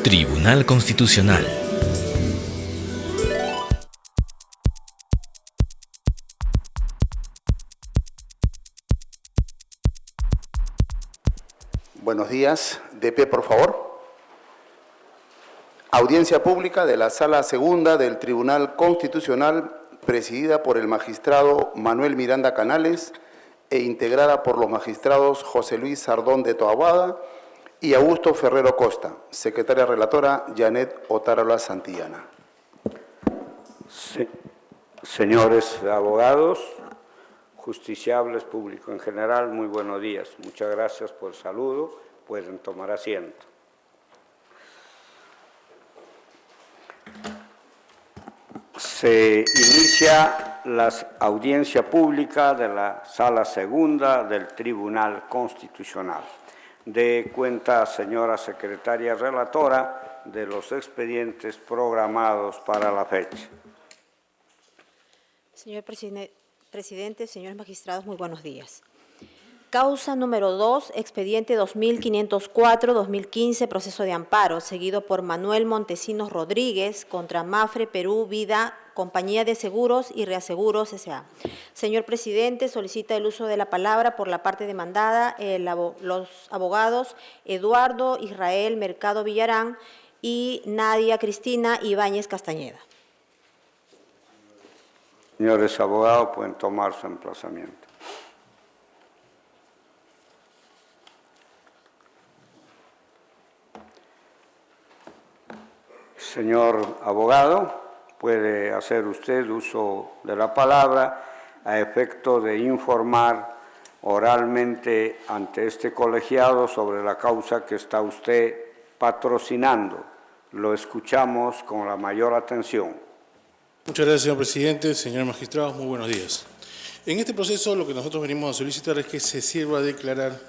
Tribunal Constitucional. Buenos días. De pie, por favor. Audiencia pública de la Sala Segunda del Tribunal Constitucional, presidida por el magistrado Manuel Miranda Canales e integrada por los magistrados José Luis Sardón de Toaguada y Augusto Ferrero Costa. Secretaria relatora, Janet Otárola Santillana. Señores abogados, justiciables, público en general, muy buenos días. Muchas gracias por el saludo. Pueden tomar asiento. Se inicia la audiencia pública de la Sala Segunda del Tribunal Constitucional. Dé cuenta, señora secretaria relatora, de los expedientes programados para la fecha. Señor presidente, señores magistrados, muy buenos días. Causa número 2, expediente 2504-2015, proceso de amparo, seguido por Manuel Montesinos Rodríguez contra Mafre Perú Vida, Compañía de Seguros y Reaseguros S.A. Señor presidente, solicita el uso de la palabra por la parte demandada los abogados Eduardo Israel Mercado Villarán y Nadia Cristina Ibáñez Castañeda. Señores abogados, pueden tomar su emplazamiento. Señor abogado, puede hacer usted uso de la palabra a efecto de informar oralmente ante este colegiado sobre la causa que está usted patrocinando. Lo escuchamos con la mayor atención. Muchas gracias, señor presidente. Señores magistrados, muy buenos días. En este proceso lo que nosotros venimos a solicitar es que se sirva a declarar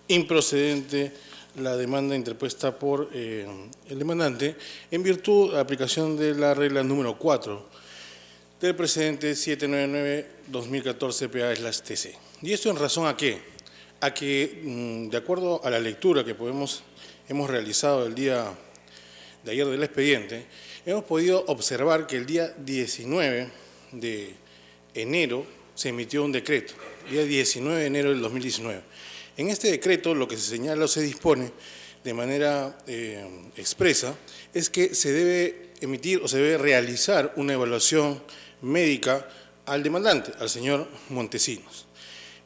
improcedente la demanda interpuesta por el demandante en virtud de la aplicación de la regla número 4 del precedente 799-2014 PA/TC. ¿Y esto en razón a qué? A que, de acuerdo a la lectura que hemos realizado el día de ayer del expediente, hemos podido observar que el día 19 de enero se emitió un decreto, día 19 de enero del 2019. En este decreto lo que se señala o se dispone de manera expresa es que se debe emitir o se debe realizar una evaluación médica al demandante, al señor Montesinos.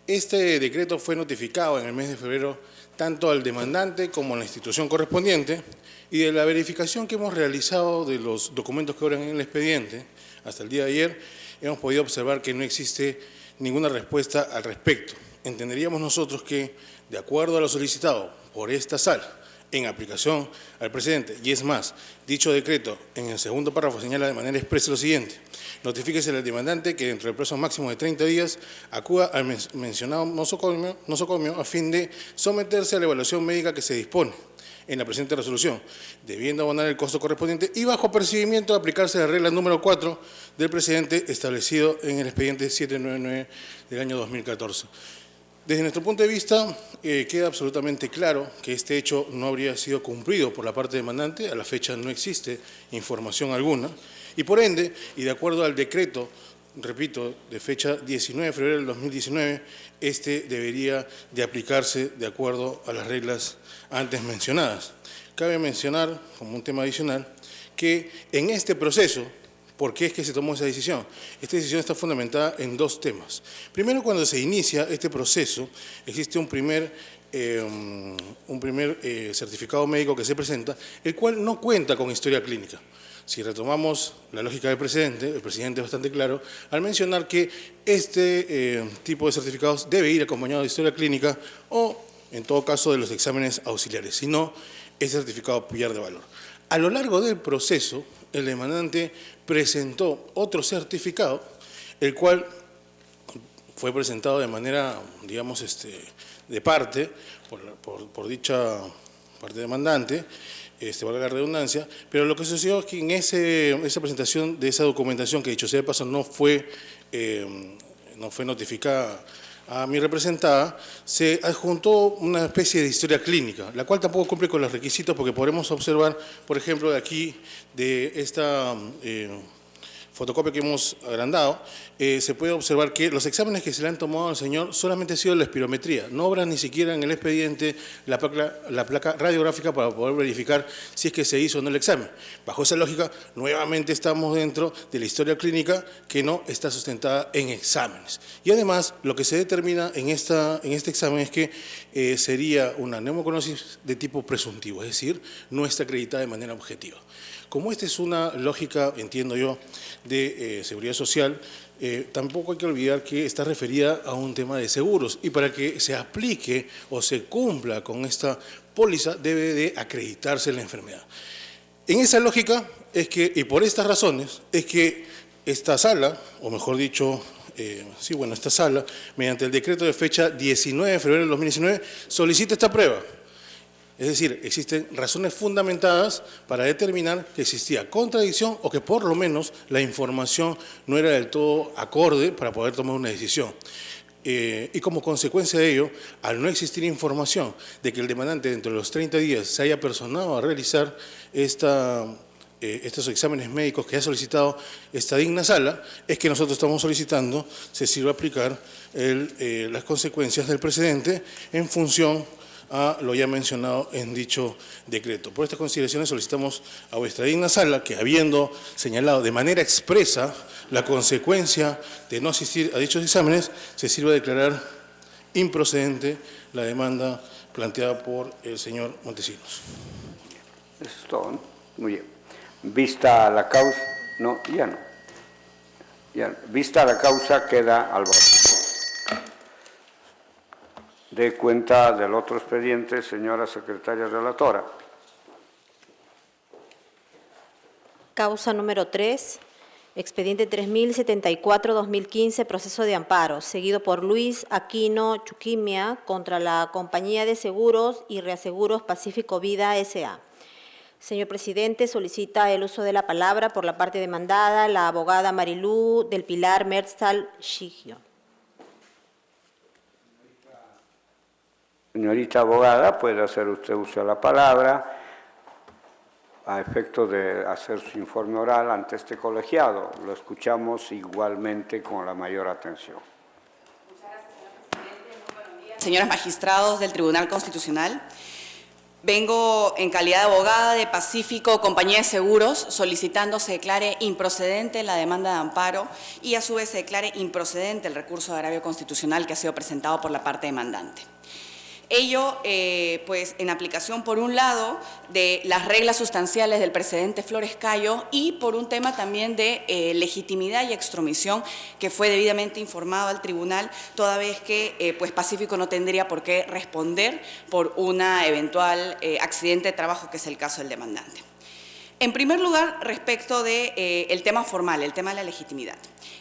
Este decreto fue notificado en el mes de febrero tanto al demandante como a la institución correspondiente, y de la verificación que hemos realizado de los documentos que obran en el expediente hasta el día de ayer, hemos podido observar que no existe ninguna respuesta al respecto. Entenderíamos nosotros que, de acuerdo a lo solicitado por esta sala, en aplicación al precedente, y es más, dicho decreto en el segundo párrafo señala de manera expresa lo siguiente: notifíquese al demandante que dentro del plazo máximo de 30 días acuda al mencionado nosocomio a fin de someterse a la evaluación médica que se dispone en la presente resolución, debiendo abonar el costo correspondiente y bajo percibimiento de aplicarse la regla número 4 del precedente establecido en el expediente 799 del año 2014. Desde nuestro punto de vista, queda absolutamente claro que este hecho no habría sido cumplido por la parte demandante. A la fecha no existe información alguna y por ende, y de acuerdo al decreto, repito, de fecha 19 de febrero del 2019, este debería de aplicarse de acuerdo a las reglas antes mencionadas. Cabe mencionar, como un tema adicional, que en este proceso, ¿por qué es que se tomó esa decisión? Esta decisión está fundamentada en dos temas. Primero, cuando se inicia este proceso, existe un primer certificado médico que se presenta, el cual no cuenta con historia clínica. Si retomamos la lógica del precedente, el presidente es bastante claro al mencionar que este tipo de certificados debe ir acompañado de historia clínica o, en todo caso, de los exámenes auxiliares, si no, ese certificado pierde valor. A lo largo del proceso, el demandante presentó otro certificado, el cual fue presentado de manera, digamos, de parte, por dicha parte demandante, valga la redundancia, pero lo que sucedió es que en esa presentación de esa documentación, que dicho sea de paso no fue notificada a mi representada, se adjuntó una especie de historia clínica, la cual tampoco cumple con los requisitos porque podremos observar, por ejemplo, de aquí, de esta fotocopia que hemos agrandado, se puede observar que los exámenes que se le han tomado al señor solamente ha sido la espirometría, no obra ni siquiera en el expediente la placa radiográfica para poder verificar si es que se hizo o no el examen. Bajo esa lógica, nuevamente estamos dentro de la historia clínica que no está sustentada en exámenes. Y además, lo que se determina en este examen es que sería una neumoconosis de tipo presuntivo, es decir, no está acreditada de manera objetiva. Como esta es una lógica, entiendo yo, de seguridad social, tampoco hay que olvidar que está referida a un tema de seguros y para que se aplique o se cumpla con esta póliza debe de acreditarse la enfermedad. En esa lógica es que, y por estas razones, es que esta sala, o mejor dicho, esta sala, mediante el decreto de fecha 19 de febrero del 2019, solicita esta prueba. Es decir, existen razones fundamentadas para determinar que existía contradicción o que por lo menos la información no era del todo acorde para poder tomar una decisión. Y como consecuencia de ello, al no existir información de que el demandante dentro de los 30 días se haya personado a realizar estos exámenes médicos que ha solicitado esta digna sala, es que nosotros estamos solicitando se sirva a aplicar las consecuencias del precedente en función a lo ya mencionado en dicho decreto. Por estas consideraciones solicitamos a vuestra digna sala que, habiendo señalado de manera expresa la consecuencia de no asistir a dichos exámenes, se sirva a declarar improcedente la demanda planteada por el señor Montesinos. Eso es todo, ¿no? Muy bien. Vista la causa, no, ya no. Ya, vista la causa, queda al voto. De cuenta del otro expediente, señora secretaria relatora. Causa número 3, expediente 3074-2015, proceso de amparo, seguido por Luis Aquino Chuquimia contra la Compañía de Seguros y Reaseguros Pacífico Vida S.A. Señor presidente, solicita el uso de la palabra por la parte demandada la abogada Marilú del Pilar Merzal Shigio. Señorita abogada, puede hacer usted uso de la palabra a efecto de hacer su informe oral ante este colegiado. Lo escuchamos igualmente con la mayor atención. Muchas gracias, señor presidente. Muy buenos días. Señores magistrados del Tribunal Constitucional, vengo en calidad de abogada de Pacífico Compañía de Seguros solicitando se declare improcedente la demanda de amparo y a su vez se declare improcedente el recurso de agravio constitucional que ha sido presentado por la parte demandante. Ello, pues, en aplicación, por un lado, de las reglas sustanciales del precedente Flores Cayo y por un tema también de legitimidad y extromisión que fue debidamente informado al tribunal, toda vez que pues Pacífico no tendría por qué responder por una eventual accidente de trabajo, que es el caso del demandante. En primer lugar, respecto del tema formal, el tema de la legitimidad.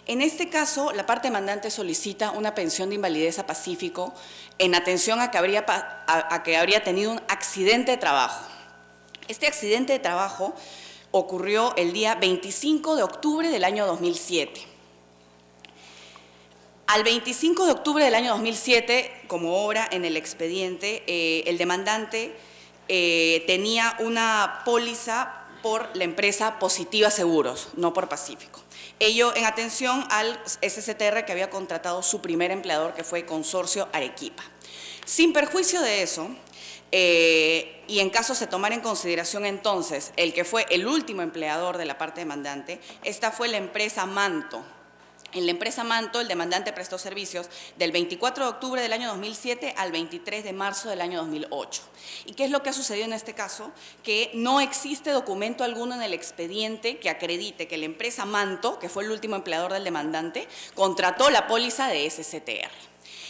En este caso, la parte demandante solicita una pensión de invalidez a Pacífico en atención a que habría tenido un accidente de trabajo. Este accidente de trabajo ocurrió el día 25 de octubre del año 2007. Al 25 de octubre del año 2007, como obra en el expediente, el demandante tenía una póliza por la empresa Positiva Seguros, no por Pacífico. Ello en atención al SCTR que había contratado su primer empleador, que fue Consorcio Arequipa. Sin perjuicio de eso, y en caso se tomara en consideración entonces el que fue el último empleador de la parte demandante, esta fue la empresa Manto. En la empresa Manto, el demandante prestó servicios del 24 de octubre del año 2007 al 23 de marzo del año 2008. ¿Y qué es lo que ha sucedido en este caso? Que no existe documento alguno en el expediente que acredite que la empresa Manto, que fue el último empleador del demandante, contrató la póliza de SCTR.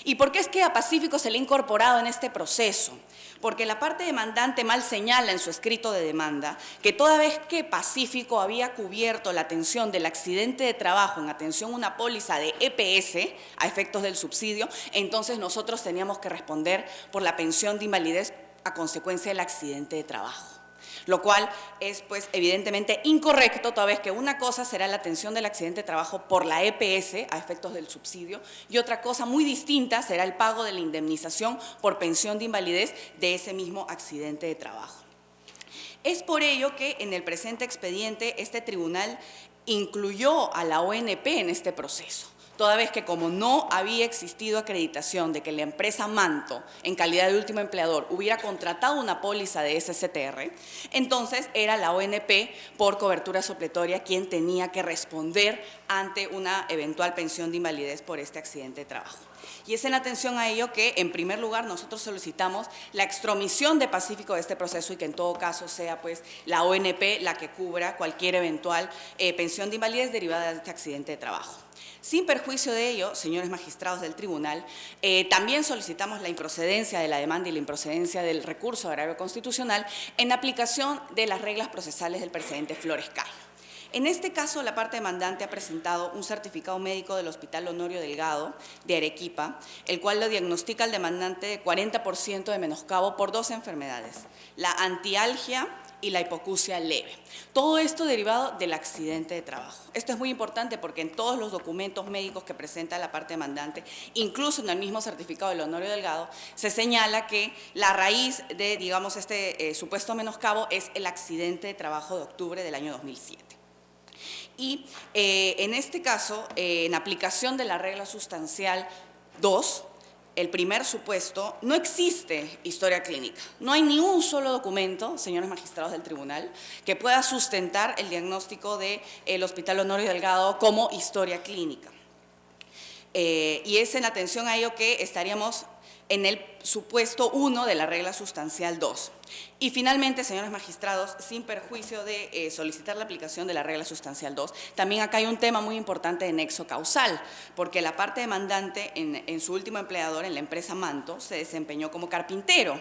¿Y por qué es que a Pacífico se le ha incorporado en este proceso? Porque la parte demandante mal señala en su escrito de demanda que toda vez que Pacífico había cubierto la atención del accidente de trabajo en atención a una póliza de EPS a efectos del subsidio, entonces nosotros teníamos que responder por la pensión de invalidez a consecuencia del accidente de trabajo. lo cual es pues evidentemente incorrecto, toda vez que una cosa será la atención del accidente de trabajo por la EPS a efectos del subsidio y otra cosa muy distinta será el pago de la indemnización por pensión de invalidez de ese mismo accidente de trabajo. Es por ello que en el presente expediente este tribunal incluyó a la ONP en este proceso, toda vez que como no había existido acreditación de que la empresa Manto, en calidad de último empleador, hubiera contratado una póliza de SCTR, entonces era la ONP por cobertura supletoria quien tenía que responder ante una eventual pensión de invalidez por este accidente de trabajo. Y es en atención a ello que, en primer lugar, nosotros solicitamos la extromisión de Pacífico de este proceso y que en todo caso sea pues la ONP la que cubra cualquier eventual pensión de invalidez derivada de este accidente de trabajo. Sin perjuicio de ello, señores magistrados del tribunal, también solicitamos la improcedencia de la demanda y la improcedencia del recurso de agravio constitucional en aplicación de las reglas procesales del precedente Flores Cayo. En este caso, la parte demandante ha presentado un certificado médico del Hospital Honorio Delgado de Arequipa, el cual lo diagnostica al demandante de 40% de menoscabo por dos enfermedades, la antialgia y la hipoacusia leve. Todo esto derivado del accidente de trabajo. Esto es muy importante porque en todos los documentos médicos que presenta la parte demandante, incluso en el mismo certificado del Honorio Delgado, se señala que la raíz de, digamos, este supuesto menoscabo es el accidente de trabajo de octubre del año 2007. Y en este caso, en aplicación de la regla sustancial 2, el primer supuesto, no existe historia clínica. No hay ni un solo documento, señores magistrados del tribunal, que pueda sustentar el diagnóstico del Hospital Honorio Delgado como historia clínica. Y es en atención a ello que estaríamos en el supuesto 1 de la regla sustancial 2. Y finalmente, señores magistrados, sin perjuicio de solicitar la aplicación de la regla sustancial 2, también acá hay un tema muy importante de nexo causal, porque la parte demandante en su último empleador, en la empresa Manto, se desempeñó como carpintero.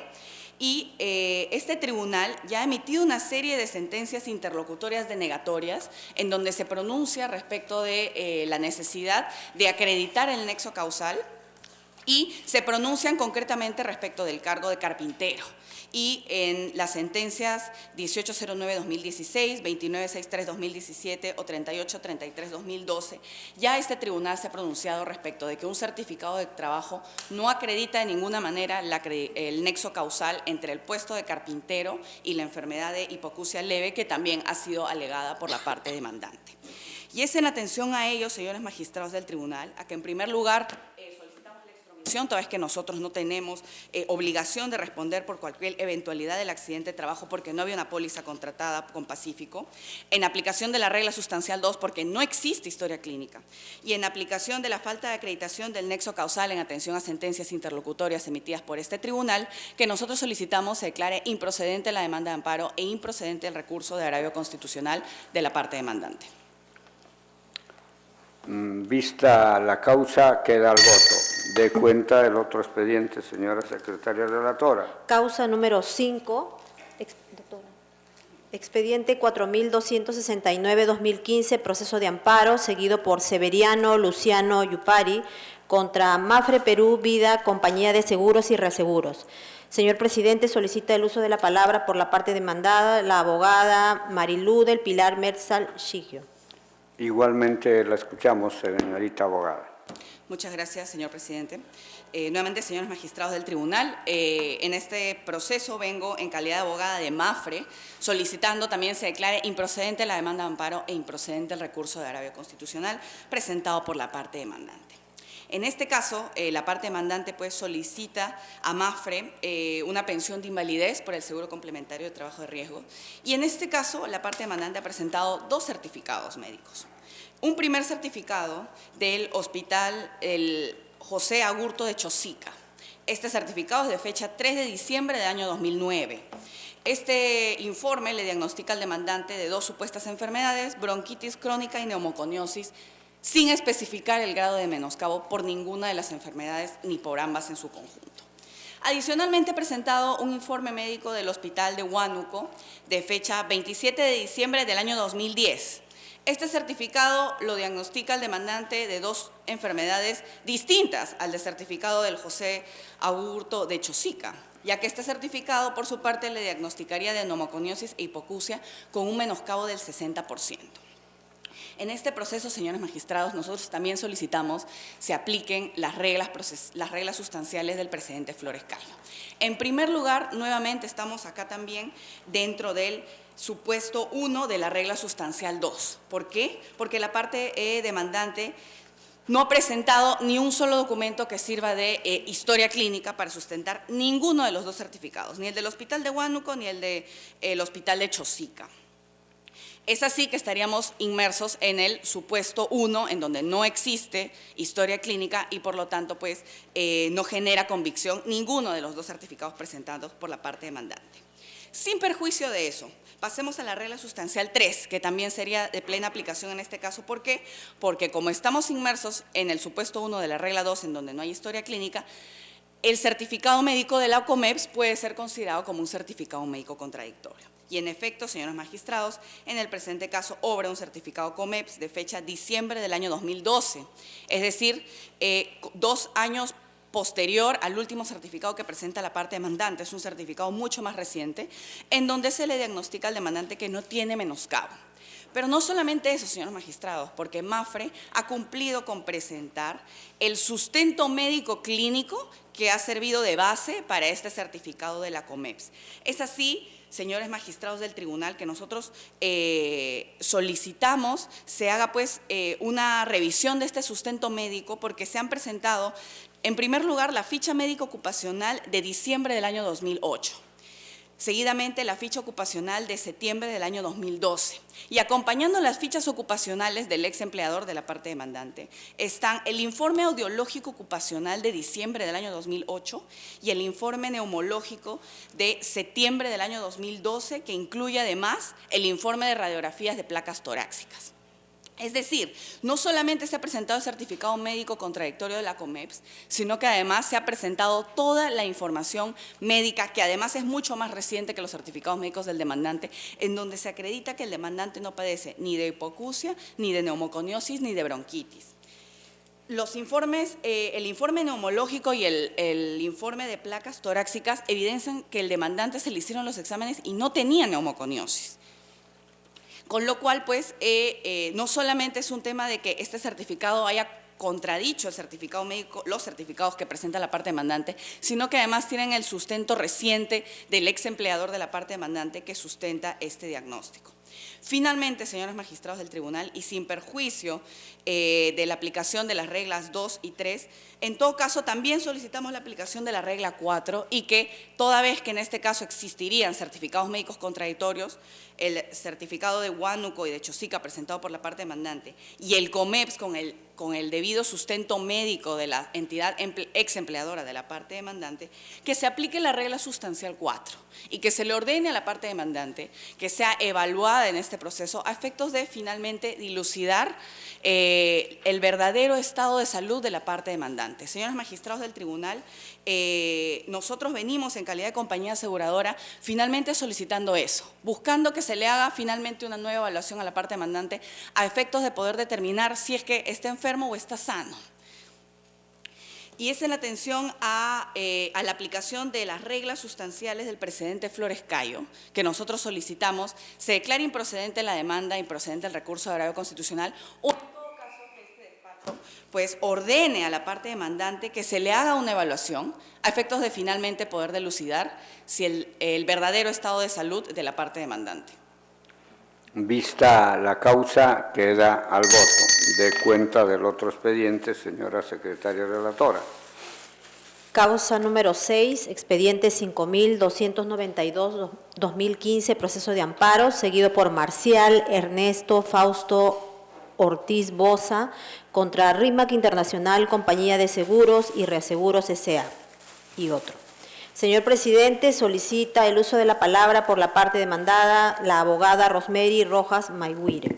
Y este tribunal ya ha emitido una serie de sentencias interlocutorias denegatorias en donde se pronuncia respecto de la necesidad de acreditar el nexo causal y se pronuncian concretamente respecto del cargo de carpintero. Y en las sentencias 1809-2016, 2963-2017 o 3833-2012, ya este tribunal se ha pronunciado respecto de que un certificado de trabajo no acredita de ninguna manera el nexo causal entre el puesto de carpintero y la enfermedad de hipoacusia leve, que también ha sido alegada por la parte demandante. Y es en atención a ello, señores magistrados del tribunal, a que en primer lugar toda vez que nosotros no tenemos obligación de responder por cualquier eventualidad del accidente de trabajo porque no había una póliza contratada con Pacífico, en aplicación de la regla sustancial 2 porque no existe historia clínica y en aplicación de la falta de acreditación del nexo causal en atención a sentencias interlocutorias emitidas por este tribunal, que nosotros solicitamos se declare improcedente la demanda de amparo e improcedente el recurso de agravio constitucional de la parte demandante. Vista la causa, queda el voto. De cuenta del otro expediente, señora secretaria relatora. Causa número 5, expediente 4269-2015, proceso de amparo, seguido por Severiano Luciano Yupari, contra Mafre Perú Vida, Compañía de Seguros y Reaseguros. Señor presidente, solicita el uso de la palabra por la parte demandada, la abogada Marilú del Pilar Merzal Shigio. Igualmente la escuchamos, señorita abogada. Muchas gracias, señor presidente. Nuevamente, señores magistrados del tribunal, en este proceso vengo en calidad de abogada de Mafre, solicitando también se declare improcedente la demanda de amparo e improcedente el recurso de agravio constitucional presentado por la parte demandante. En este caso, la parte demandante pues, solicita a Mafre una pensión de invalidez por el seguro complementario de trabajo de riesgo y en este caso la parte demandante ha presentado dos certificados médicos. Un primer certificado del Hospital José Agurto de Chosica. Este certificado es de fecha 3 de diciembre del año 2009. Este informe le diagnostica al demandante de dos supuestas enfermedades, bronquitis crónica y neumoconiosis, sin especificar el grado de menoscabo por ninguna de las enfermedades ni por ambas en su conjunto. Adicionalmente, ha presentado un informe médico del Hospital de Huánuco de fecha 27 de diciembre del año 2010. Este certificado lo diagnostica el demandante de dos enfermedades distintas al del certificado del José Agurto de Chosica. ya que este certificado, por su parte, le diagnosticaría de neumoconiosis e hipoacusia con un menoscabo del 60%. En este proceso, señores magistrados, nosotros también solicitamos se apliquen las reglas sustanciales del precedente Flores Cayo. En primer lugar, nuevamente estamos acá también dentro del supuesto 1 de la regla sustancial 2. ¿Por qué? Porque la parte demandante no ha presentado ni un solo documento que sirva de historia clínica para sustentar ninguno de los dos certificados, ni el del Hospital de Huánuco ni el del Hospital de Chosica. Es así que estaríamos inmersos en el supuesto 1, en donde no existe historia clínica y por lo tanto pues, no genera convicción ninguno de los dos certificados presentados por la parte demandante. Sin perjuicio de eso, pasemos a la regla sustancial 3, que también sería de plena aplicación en este caso. ¿Por qué? Porque como estamos inmersos en el supuesto 1 de la regla 2, en donde no hay historia clínica, el certificado médico de la COMEPS puede ser considerado como un certificado médico contradictorio. Y en efecto, señores magistrados, en el presente caso obra un certificado COMEPS de fecha diciembre del año 2012, es decir, 2 años posterior al último certificado que presenta la parte demandante. Es un certificado mucho más reciente, en donde se le diagnostica al demandante que no tiene menoscabo. Pero no solamente eso, señores magistrados, porque MAFRE ha cumplido con presentar el sustento médico clínico que ha servido de base para este certificado de la COMEPS. Es así, señores magistrados del tribunal, que nosotros solicitamos se haga pues una revisión de este sustento médico, porque se han presentado, en primer lugar, la ficha médico ocupacional de diciembre del año 2008. Seguidamente, la ficha ocupacional de septiembre del año 2012. Y acompañando las fichas ocupacionales del ex empleador de la parte demandante están el informe audiológico ocupacional de diciembre del año 2008 y el informe neumológico de septiembre del año 2012, que incluye además el informe de radiografías de placas torácicas. Es decir, no solamente se ha presentado el certificado médico contradictorio de la COMEPS, sino que además se ha presentado toda la información médica, que además es mucho más reciente que los certificados médicos del demandante, en donde se acredita que el demandante no padece ni de hipoacusia, ni de neumoconiosis, ni de bronquitis. Los informes, el informe neumológico y el informe de placas torácicas evidencian que el demandante se le hicieron los exámenes y no tenía neumoconiosis. Con lo cual, pues, no solamente es un tema de que este certificado haya contradicho el certificado médico, los certificados que presenta la parte demandante, sino que además tienen el sustento reciente del ex empleador de la parte demandante que sustenta este diagnóstico. Finalmente, señores magistrados del tribunal, y sin perjuicio de la aplicación de las reglas 2 y 3, en todo caso también solicitamos la aplicación de la regla 4 y que toda vez que en este caso existirían certificados médicos contradictorios, el certificado de Huánuco y de Chosica presentado por la parte demandante y el COMEPS con el debido sustento médico de la entidad ex empleadora de la parte demandante, que se aplique la regla sustancial 4 y que se le ordene a la parte demandante que sea evaluada en este proceso a efectos de finalmente dilucidar el verdadero estado de salud de la parte demandante. Señores magistrados del tribunal, nosotros venimos en calidad de compañía aseguradora finalmente solicitando eso, buscando que se le haga finalmente una nueva evaluación a la parte demandante a efectos de poder determinar si es que está enfermo o está sano. Y es en atención a la aplicación de las reglas sustanciales del precedente Flores Cayo, que nosotros solicitamos se declare improcedente la demanda, improcedente el recurso de agravio constitucional, o en todo caso que este despacho pues ordene a la parte demandante que se le haga una evaluación a efectos de finalmente poder dilucidar si el verdadero estado de salud de la parte demandante. Vista la causa, queda al voto. De cuenta del otro expediente, señora secretaria relatora. Causa número 6, expediente 5292-2015, proceso de amparo, seguido por Marcial Ernesto Fausto Ortiz Boza, contra RIMAC Internacional, Compañía de Seguros y Reaseguros S.A. y otro. Señor presidente, solicita el uso de la palabra por la parte demandada, la abogada Rosemary Rojas Mayhuire.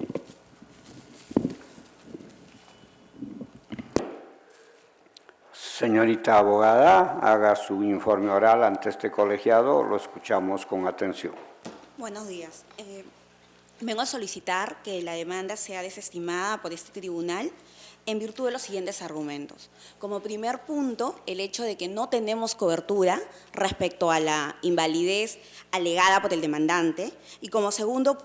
Señorita abogada, haga su informe oral ante este colegiado, lo escuchamos con atención. Buenos días. Vengo a solicitar que la demanda sea desestimada por este tribunal en virtud de los siguientes argumentos. Como primer punto, el hecho de que no tenemos cobertura respecto a la invalidez alegada por el demandante, y como segundo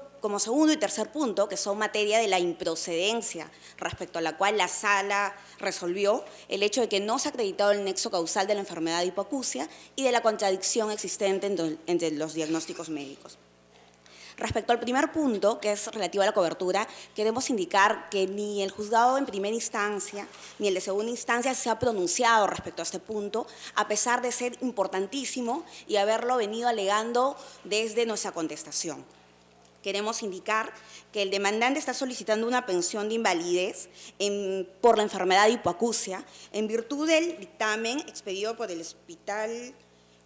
y tercer punto, que son materia de la improcedencia, respecto a la cual la sala resolvió el hecho de que no se ha acreditado el nexo causal de la enfermedad de hipoacusia y de la contradicción existente entre los diagnósticos médicos. Respecto al primer punto, que es relativo a la cobertura, queremos indicar que ni el juzgado en primera instancia ni el de segunda instancia se ha pronunciado respecto a este punto, a pesar de ser importantísimo y haberlo venido alegando desde nuestra contestación. Queremos indicar que el demandante está solicitando una pensión de invalidez por la enfermedad de hipoacusia en virtud del dictamen expedido por el Hospital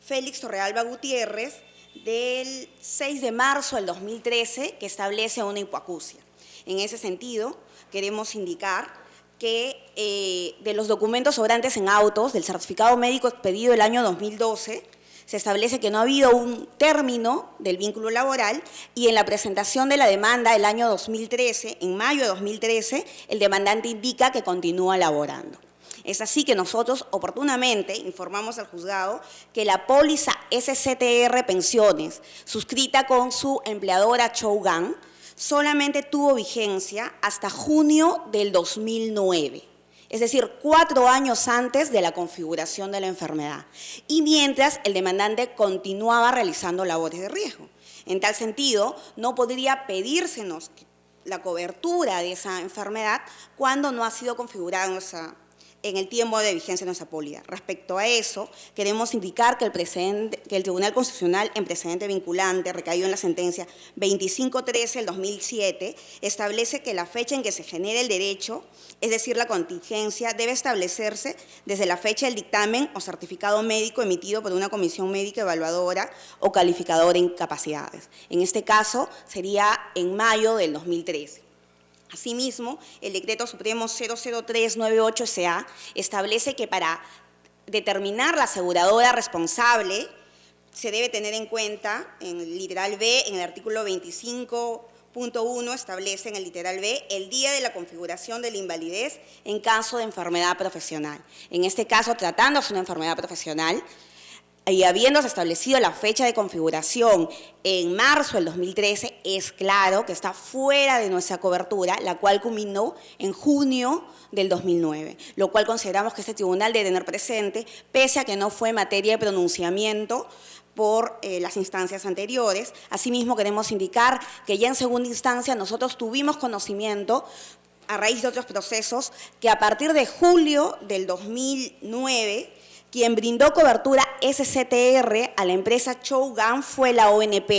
Félix Torrealba Gutiérrez del 6 de marzo del 2013, que establece una hipoacusia. En ese sentido, queremos indicar que de los documentos sobrantes en autos del certificado médico expedido el año 2012, se establece que no ha habido un término del vínculo laboral y en la presentación de la demanda del año 2013, en mayo de 2013, el demandante indica que continúa laborando. Es así que nosotros oportunamente informamos al juzgado que la póliza SCTR Pensiones, suscrita con su empleadora Chougan, solamente tuvo vigencia hasta junio del 2009. Es decir, 4 años antes de la configuración de la enfermedad, y mientras el demandante continuaba realizando labores de riesgo. En tal sentido, no podría pedírsenos la cobertura de esa enfermedad cuando no ha sido configurada en el tiempo de vigencia de nuestra póliza. Respecto a eso, queremos indicar que el Tribunal Constitucional, en precedente vinculante, recaído en la sentencia 2513 del 2007, establece que la fecha en que se genere el derecho, es decir, la contingencia, debe establecerse desde la fecha del dictamen o certificado médico emitido por una comisión médica evaluadora o calificadora en incapacidades. En este caso, sería en mayo del 2013. Asimismo, el Decreto Supremo 00398-SA establece que para determinar la aseguradora responsable se debe tener en cuenta en el literal B, en el artículo 25.1 establece en el literal B el día de la configuración de la invalidez en caso de enfermedad profesional. En este caso, tratándose de una enfermedad profesional, y habiéndose establecido la fecha de configuración en marzo del 2013, es claro que está fuera de nuestra cobertura, la cual culminó en junio del 2009, lo cual consideramos que este tribunal debe tener presente, pese a que no fue materia de pronunciamiento por las instancias anteriores. Asimismo, queremos indicar que ya en segunda instancia nosotros tuvimos conocimiento, a raíz de otros procesos, que a partir de julio del 2009, quien brindó cobertura SCTR a la empresa Chougan fue la ONP.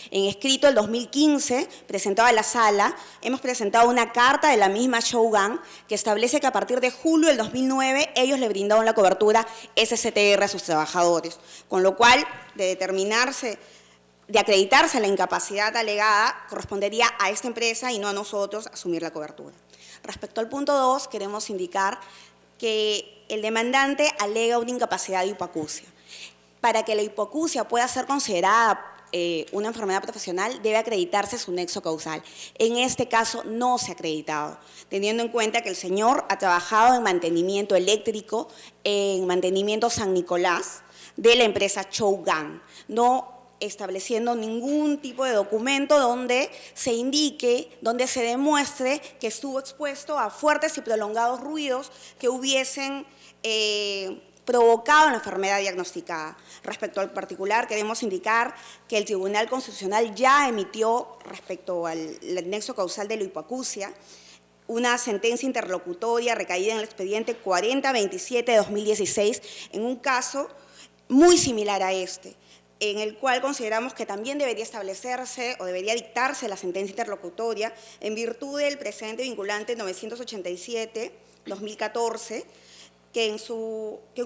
En escrito el 2015, presentado a la sala, hemos presentado una carta de la misma Chougan que establece que a partir de julio del 2009 ellos le brindaron la cobertura SCTR a sus trabajadores, con lo cual, de acreditarse la incapacidad alegada, correspondería a esta empresa y no a nosotros asumir la cobertura. Respecto al punto 2, queremos indicar que el demandante alega una incapacidad de hipoacusia. Para que la hipoacusia pueda ser considerada una enfermedad profesional, debe acreditarse su nexo causal. En este caso no se ha acreditado, teniendo en cuenta que el señor ha trabajado en mantenimiento eléctrico, en mantenimiento San Nicolás de la empresa Chougan, no estableciendo ningún tipo de documento donde se indique, donde se demuestre que estuvo expuesto a fuertes y prolongados ruidos que hubiesen provocado la enfermedad diagnosticada. Respecto al particular, queremos indicar que el Tribunal Constitucional ya emitió, respecto al nexo causal de la hipoacusia, una sentencia interlocutoria recaída en el expediente 4027 de 2016, en un caso muy similar a este, en el cual consideramos que también debería establecerse o debería dictarse la sentencia interlocutoria en virtud del precedente vinculante 987-2014, que en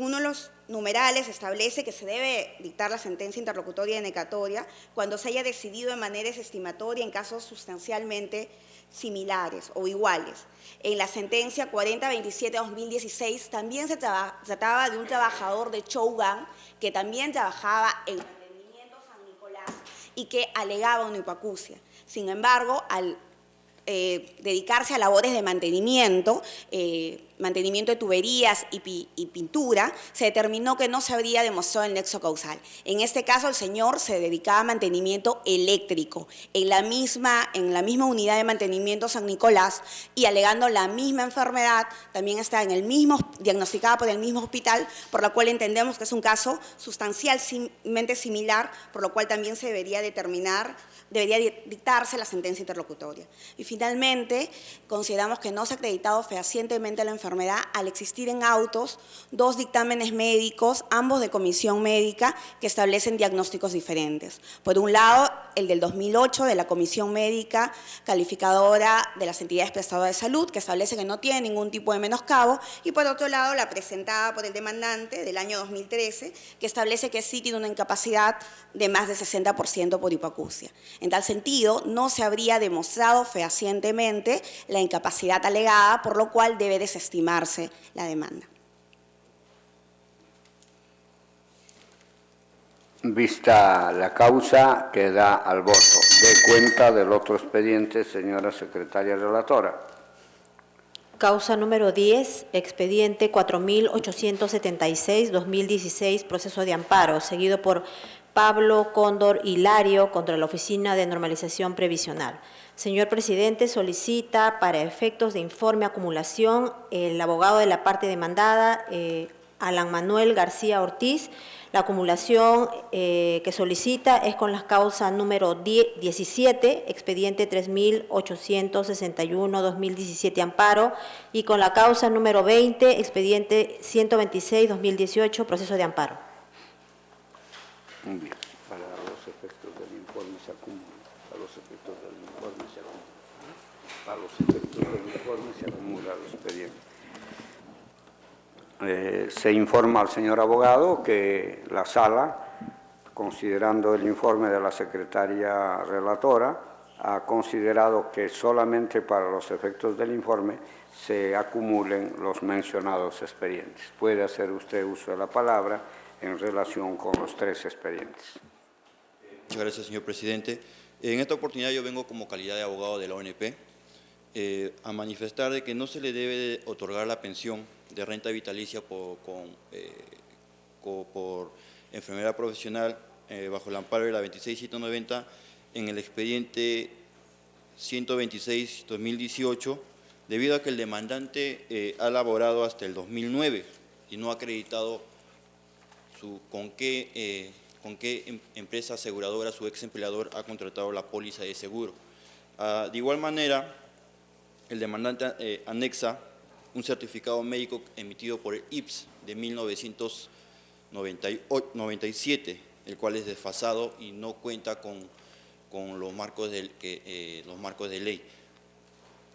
uno de los numerales establece que se debe dictar la sentencia interlocutoria denegatoria cuando se haya decidido de manera estimatoria en casos sustancialmente similares o iguales. En la sentencia 4027-2016 también se trataba de un trabajador de Chougan que también trabajaba en y que alegaba una hipoacusia. Sin embargo, al dedicarse a labores de mantenimiento, mantenimiento de tuberías y pintura, se determinó que no se habría demostrado el nexo causal. En este caso, el señor se dedicaba a mantenimiento eléctrico en la misma unidad de mantenimiento San Nicolás y alegando la misma enfermedad, también está diagnosticada por el mismo hospital, por lo cual entendemos que es un caso sustancialmente similar, por lo cual también se debería dictarse la sentencia interlocutoria. Y finalmente, consideramos que no se ha acreditado fehacientemente la enfermedad al existir en autos 2 dictámenes médicos, ambos de comisión médica, que establecen diagnósticos diferentes. Por un lado, el del 2008 de la Comisión Médica Calificadora de las Entidades Prestadoras de Salud, que establece que no tiene ningún tipo de menoscabo, y por otro lado, la presentada por el demandante del año 2013, que establece que sí tiene una incapacidad de más del 60% por hipoacusia. En tal sentido, no se habría demostrado fehacientemente la incapacidad alegada, por lo cual debe desestimarse la demanda. Vista la causa, queda al voto. De cuenta del otro expediente, señora secretaria relatora. Causa número 10, expediente 4876-2016, proceso de amparo, seguido por Pablo Cóndor Hilario contra la Oficina de Normalización Previsional. Señor presidente, solicita para efectos de informe acumulación el abogado de la parte demandada, Alan Manuel García Ortiz. La acumulación que solicita es con las causas número 17, expediente 3861-2017 amparo, y con la causa número 20, expediente 126-2018 proceso de amparo. Muy bien. Para los efectos del informe se acumula. Para los efectos del informe se acumula. Para los efectos del informe se acumula el expediente. Se informa al señor abogado que la sala, considerando el informe de la secretaria relatora, ha considerado que solamente para los efectos del informe se acumulen los mencionados expedientes. Puede hacer usted uso de la palabra en relación con los 3 expedientes. Muchas gracias, señor presidente. En esta oportunidad yo vengo como calidad de abogado de la ONP a manifestar de que no se le debe de otorgar la pensión de renta vitalicia por enfermedad profesional bajo el amparo de la 26790 en el expediente 126-2018, debido a que el demandante ha laborado hasta el 2009 y no ha acreditado con qué empresa aseguradora su ex empleador ha contratado la póliza de seguro. De igual manera, el demandante anexa un certificado médico emitido por el IPS de 1997, el cual es desfasado y no cuenta con los marcos de ley.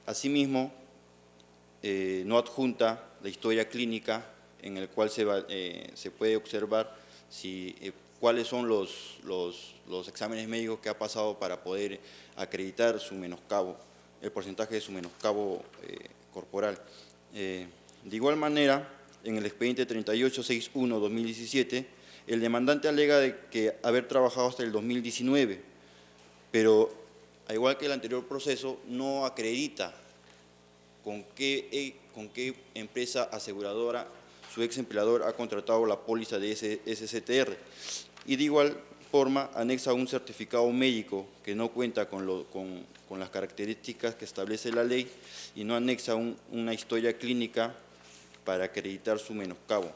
Asimismo, no adjunta la historia clínica en el cual se puede observar cuáles son los exámenes médicos que ha pasado para poder acreditar su menoscabo, el porcentaje de su menoscabo corporal. De igual manera, en el expediente 3861-2017, el demandante alega de que haber trabajado hasta el 2019, pero al igual que el anterior proceso, no acredita con qué empresa aseguradora su ex empleador ha contratado la póliza de SCTR. Y de igual forma, anexa un certificado médico que no cuenta con las características que establece la ley y no anexa una historia clínica para acreditar su menoscabo.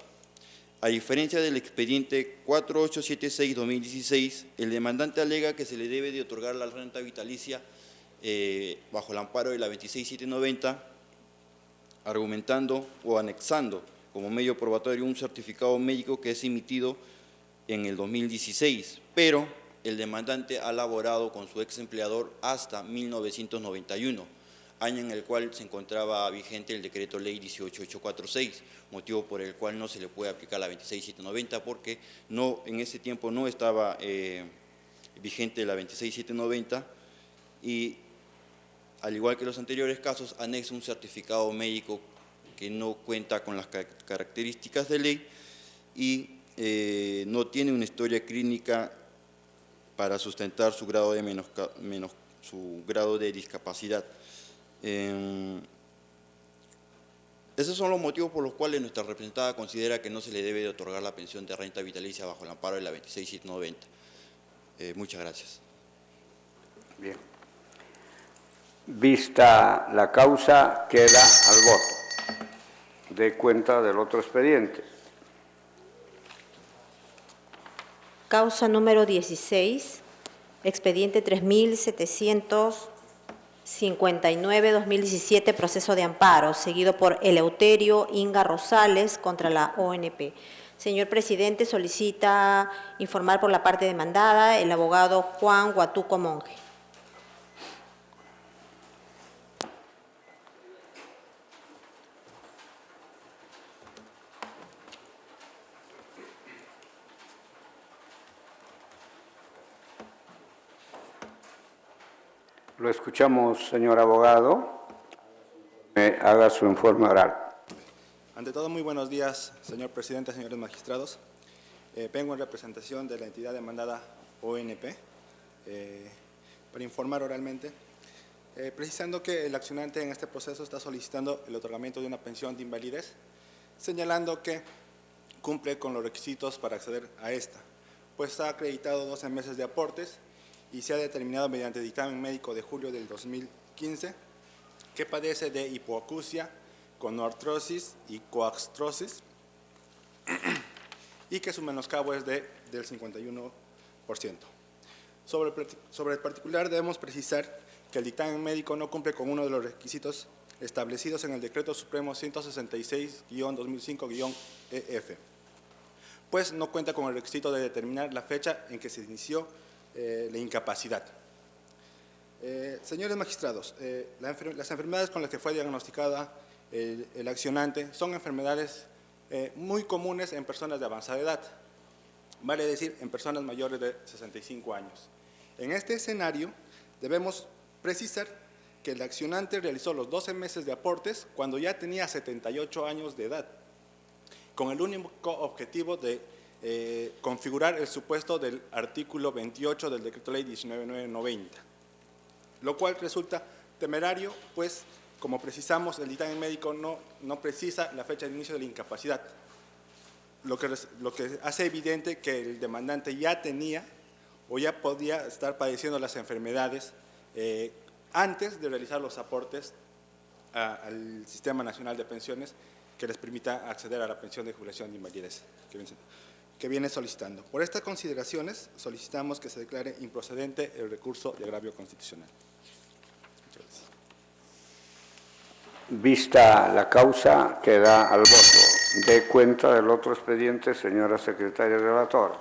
A diferencia del expediente 4876-2016, el demandante alega que se le debe de otorgar la renta vitalicia bajo el amparo de la 26790, argumentando o anexando como medio probatorio un certificado médico que es emitido en el 2016, pero el demandante ha laborado con su ex empleador hasta 1991, año en el cual se encontraba vigente el decreto ley 18846, motivo por el cual no se le puede aplicar la 26790 porque en ese tiempo no estaba vigente la 26790 y, al igual que los anteriores casos, anexa un certificado médico que no cuenta con las características de ley y no tiene una historia clínica para sustentar su grado de discapacidad. Esos son los motivos por los cuales nuestra representada considera que no se le debe de otorgar la pensión de renta vitalicia bajo el amparo de la 26790. Muchas gracias. Bien. Vista la causa, queda al voto. De cuenta del otro expediente. Causa número 16, expediente 3759-2017, proceso de amparo, seguido por Eleuterio Inga Rosales contra la ONP. Señor presidente, solicita informar por la parte demandada el abogado Juan Guatuco Monge. Lo escuchamos, señor abogado. Haga su informe oral. Ante todo, muy buenos días, señor presidente, señores magistrados. Vengo en representación de la entidad demandada ONP para informar oralmente, precisando que el accionante en este proceso está solicitando el otorgamiento de una pensión de invalidez, señalando que cumple con los requisitos para acceder a esta, pues ha acreditado 12 meses de aportes y se ha determinado mediante dictamen médico de julio del 2015 que padece de hipoacusia, conoartrosis y coartrosis y que su menoscabo es del 51%. Sobre el particular debemos precisar que el dictamen médico no cumple con uno de los requisitos establecidos en el Decreto Supremo 166-2005-EF, pues no cuenta con el requisito de determinar la fecha en que se inició la incapacidad. Señores magistrados, las enfermedades con las que fue diagnosticada el accionante son enfermedades muy comunes en personas de avanzada edad, vale decir, en personas mayores de 65 años. En este escenario, debemos precisar que el accionante realizó los 12 meses de aportes cuando ya tenía 78 años de edad, con el único objetivo de configurar el supuesto del artículo 28 del Decreto Ley 19990, lo cual resulta temerario, pues, como precisamos, el dictamen médico no precisa la fecha de inicio de la incapacidad, lo que hace evidente que el demandante ya tenía o ya podía estar padeciendo las enfermedades antes de realizar los aportes al Sistema Nacional de Pensiones que les permita acceder a la pensión de jubilación de invalidez que viene solicitando. Por estas consideraciones, solicitamos que se declare improcedente el recurso de agravio constitucional. Muchas gracias. Vista la causa, queda al voto. De cuenta del otro expediente, señora secretaria relatora.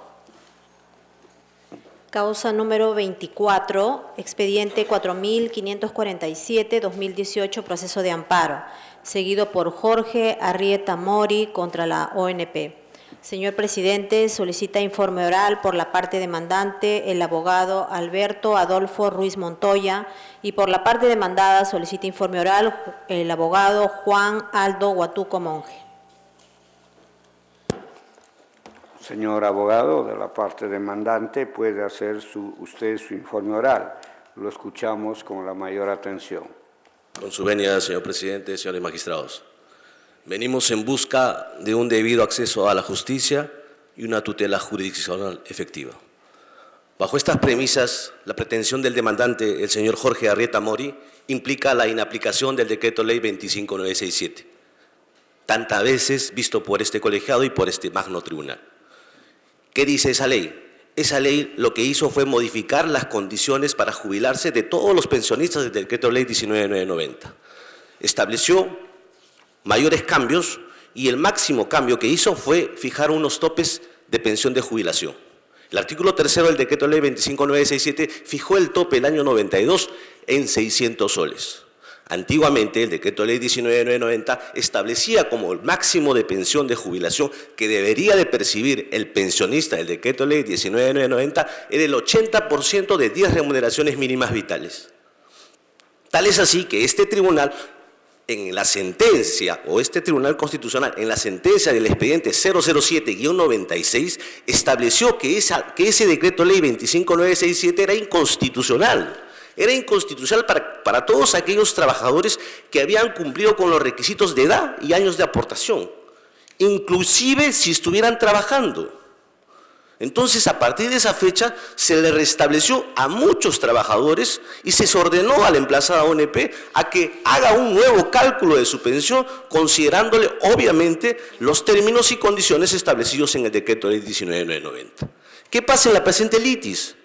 Causa número 24, expediente 4547-2018, proceso de amparo, seguido por Jorge Arrieta Mori contra la ONP. Señor presidente, solicita informe oral por la parte demandante el abogado Alberto Adolfo Ruiz Montoya y por la parte demandada solicita informe oral el abogado Juan Aldo Guatuco Monge. Señor abogado, de la parte demandante puede hacer usted su informe oral. Lo escuchamos con la mayor atención. Con su venia, señor presidente, señores magistrados. Venimos en busca de un debido acceso a la justicia y una tutela jurisdiccional efectiva. Bajo estas premisas, la pretensión del demandante, el señor Jorge Arrieta Mori, implica la inaplicación del Decreto Ley 25967, tantas veces visto por este colegiado y por este magno tribunal. ¿Qué dice esa ley? Esa ley lo que hizo fue modificar las condiciones para jubilarse de todos los pensionistas del Decreto Ley 19990. Estableció mayores cambios y el máximo cambio que hizo fue fijar unos topes de pensión de jubilación. El artículo 3 del Decreto Ley 25967 fijó el tope el año 92 en 600 soles. Antiguamente, el Decreto Ley 19990 establecía como el máximo de pensión de jubilación que debería de percibir el pensionista del Decreto Ley 19990 era el 80% de 10 remuneraciones mínimas vitales. Tal es así que este tribunal en la sentencia, o este Tribunal Constitucional, en la sentencia del expediente 007-96, estableció que ese decreto ley 25967 era inconstitucional. Era inconstitucional para todos aquellos trabajadores que habían cumplido con los requisitos de edad y años de aportación, inclusive si estuvieran trabajando. Entonces, a partir de esa fecha, se le restableció a muchos trabajadores y se ordenó a la emplazada ONP a que haga un nuevo cálculo de su pensión, considerándole, obviamente, los términos y condiciones establecidos en el decreto ley 19990. ¿Qué pasa en la presente litis?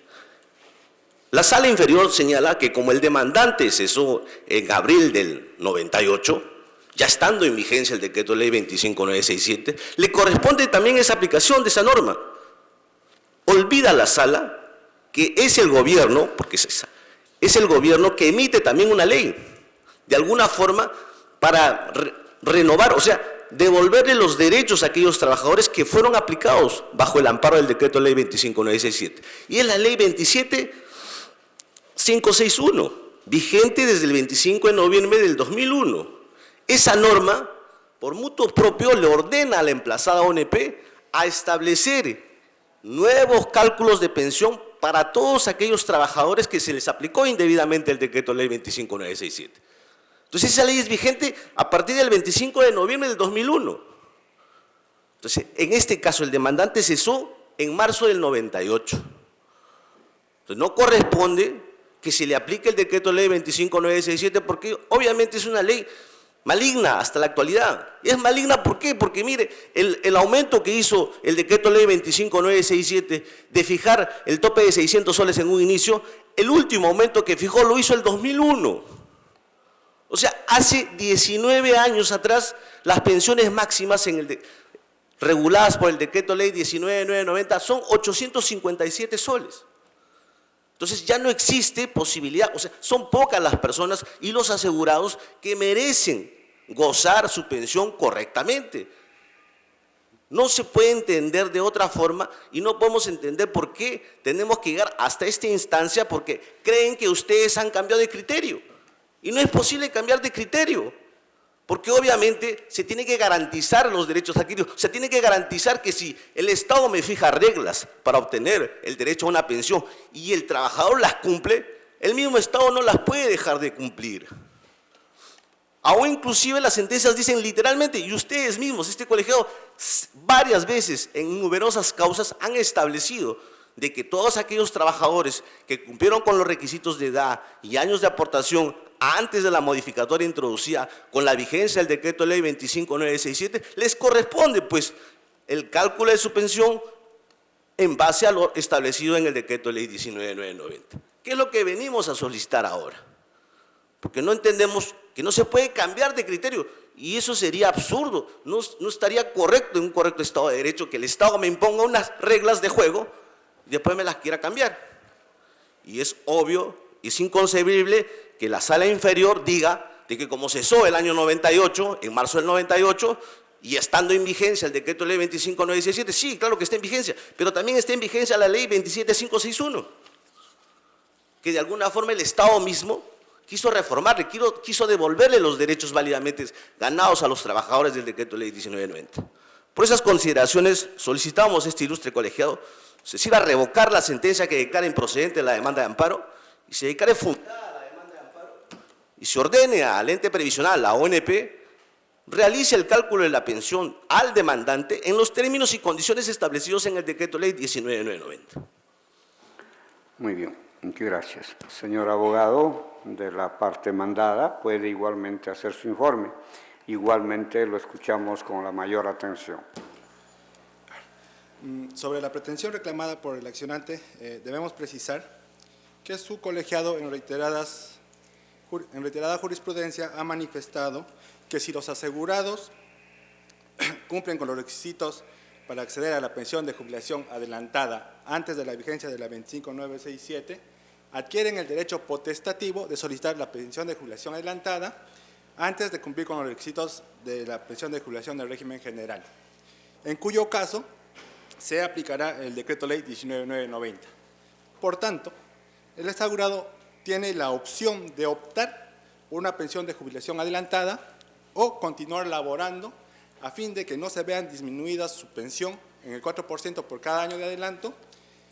La sala inferior señala que como el demandante cesó en abril del 98, ya estando en vigencia el decreto ley 25967, le corresponde también esa aplicación de esa norma. Olvida la sala que es el gobierno, porque es el gobierno que emite también una ley, de alguna forma para renovar, o sea, devolverle los derechos a aquellos trabajadores que fueron aplicados bajo el amparo del decreto ley 25967. Y es la ley 27561, vigente desde el 25 de noviembre del 2001. Esa norma, por mutuo propio, le ordena a la emplazada ONP a establecer nuevos cálculos de pensión para todos aquellos trabajadores que se les aplicó indebidamente el decreto ley 25967. Entonces, esa ley es vigente a partir del 25 de noviembre del 2001. Entonces, en este caso, el demandante cesó en marzo del 98. Entonces, no corresponde que se le aplique el decreto ley 25967 porque obviamente es una ley maligna hasta la actualidad. Y es maligna, ¿por qué? Porque mire, el aumento que hizo el decreto ley 25967 de fijar el tope de 600 soles en un inicio, el último aumento que fijó lo hizo el 2001. O sea, hace 19 años atrás, las pensiones máximas reguladas por el decreto ley 19990 son 857 soles. Entonces ya no existe posibilidad, o sea, son pocas las personas y los asegurados que merecen gozar su pensión correctamente. No se puede entender de otra forma y no podemos entender por qué tenemos que llegar hasta esta instancia porque creen que ustedes han cambiado de criterio. Y no es posible cambiar de criterio, porque obviamente se tiene que garantizar los derechos adquiridos, se tiene que garantizar que si el Estado me fija reglas para obtener el derecho a una pensión y el trabajador las cumple, el mismo Estado no las puede dejar de cumplir. Aún inclusive las sentencias dicen literalmente, y ustedes mismos, este colegiado, varias veces en numerosas causas han establecido de que todos aquellos trabajadores que cumplieron con los requisitos de edad y años de aportación antes de la modificatoria introducida con la vigencia del decreto ley 25967, les corresponde pues el cálculo de su pensión en base a lo establecido en el decreto ley 19990. ¿Qué es lo que venimos a solicitar ahora? Porque no entendemos que no se puede cambiar de criterio y eso sería absurdo, no estaría correcto en un correcto Estado de Derecho que el Estado me imponga unas reglas de juego y después me las quiera cambiar. Y es obvio, es inconcebible que la sala inferior diga de que como cesó el año 98, en marzo del 98, y estando en vigencia el decreto ley 25967, sí, claro que está en vigencia, pero también está en vigencia la ley 27561, que de alguna forma el Estado mismo quiso reformarle, quiso devolverle los derechos válidamente ganados a los trabajadores del decreto ley 1990. Por esas consideraciones solicitamos a este ilustre colegiado se sirva a revocar la sentencia que declara improcedente la demanda de amparo y se declare fundada la demanda de amparo y se ordene al ente previsional, la ONP, realice el cálculo de la pensión al demandante en los términos y condiciones establecidos en el decreto ley 19990. Muy bien, muchas gracias. Señor abogado de la parte mandada, puede igualmente hacer su informe. Igualmente lo escuchamos con la mayor atención. Sobre la pretensión reclamada por el accionante, debemos precisar que su colegiado en reiterada jurisprudencia ha manifestado que si los asegurados cumplen con los requisitos para acceder a la pensión de jubilación adelantada antes de la vigencia de la 25967, adquieren el derecho potestativo de solicitar la pensión de jubilación adelantada antes de cumplir con los requisitos de la pensión de jubilación del régimen general, en cuyo caso se aplicará el decreto ley 19990. Por tanto, el asegurado tiene la opción de optar por una pensión de jubilación adelantada o continuar laborando a fin de que no se vean disminuidas su pensión en el 4% por cada año de adelanto,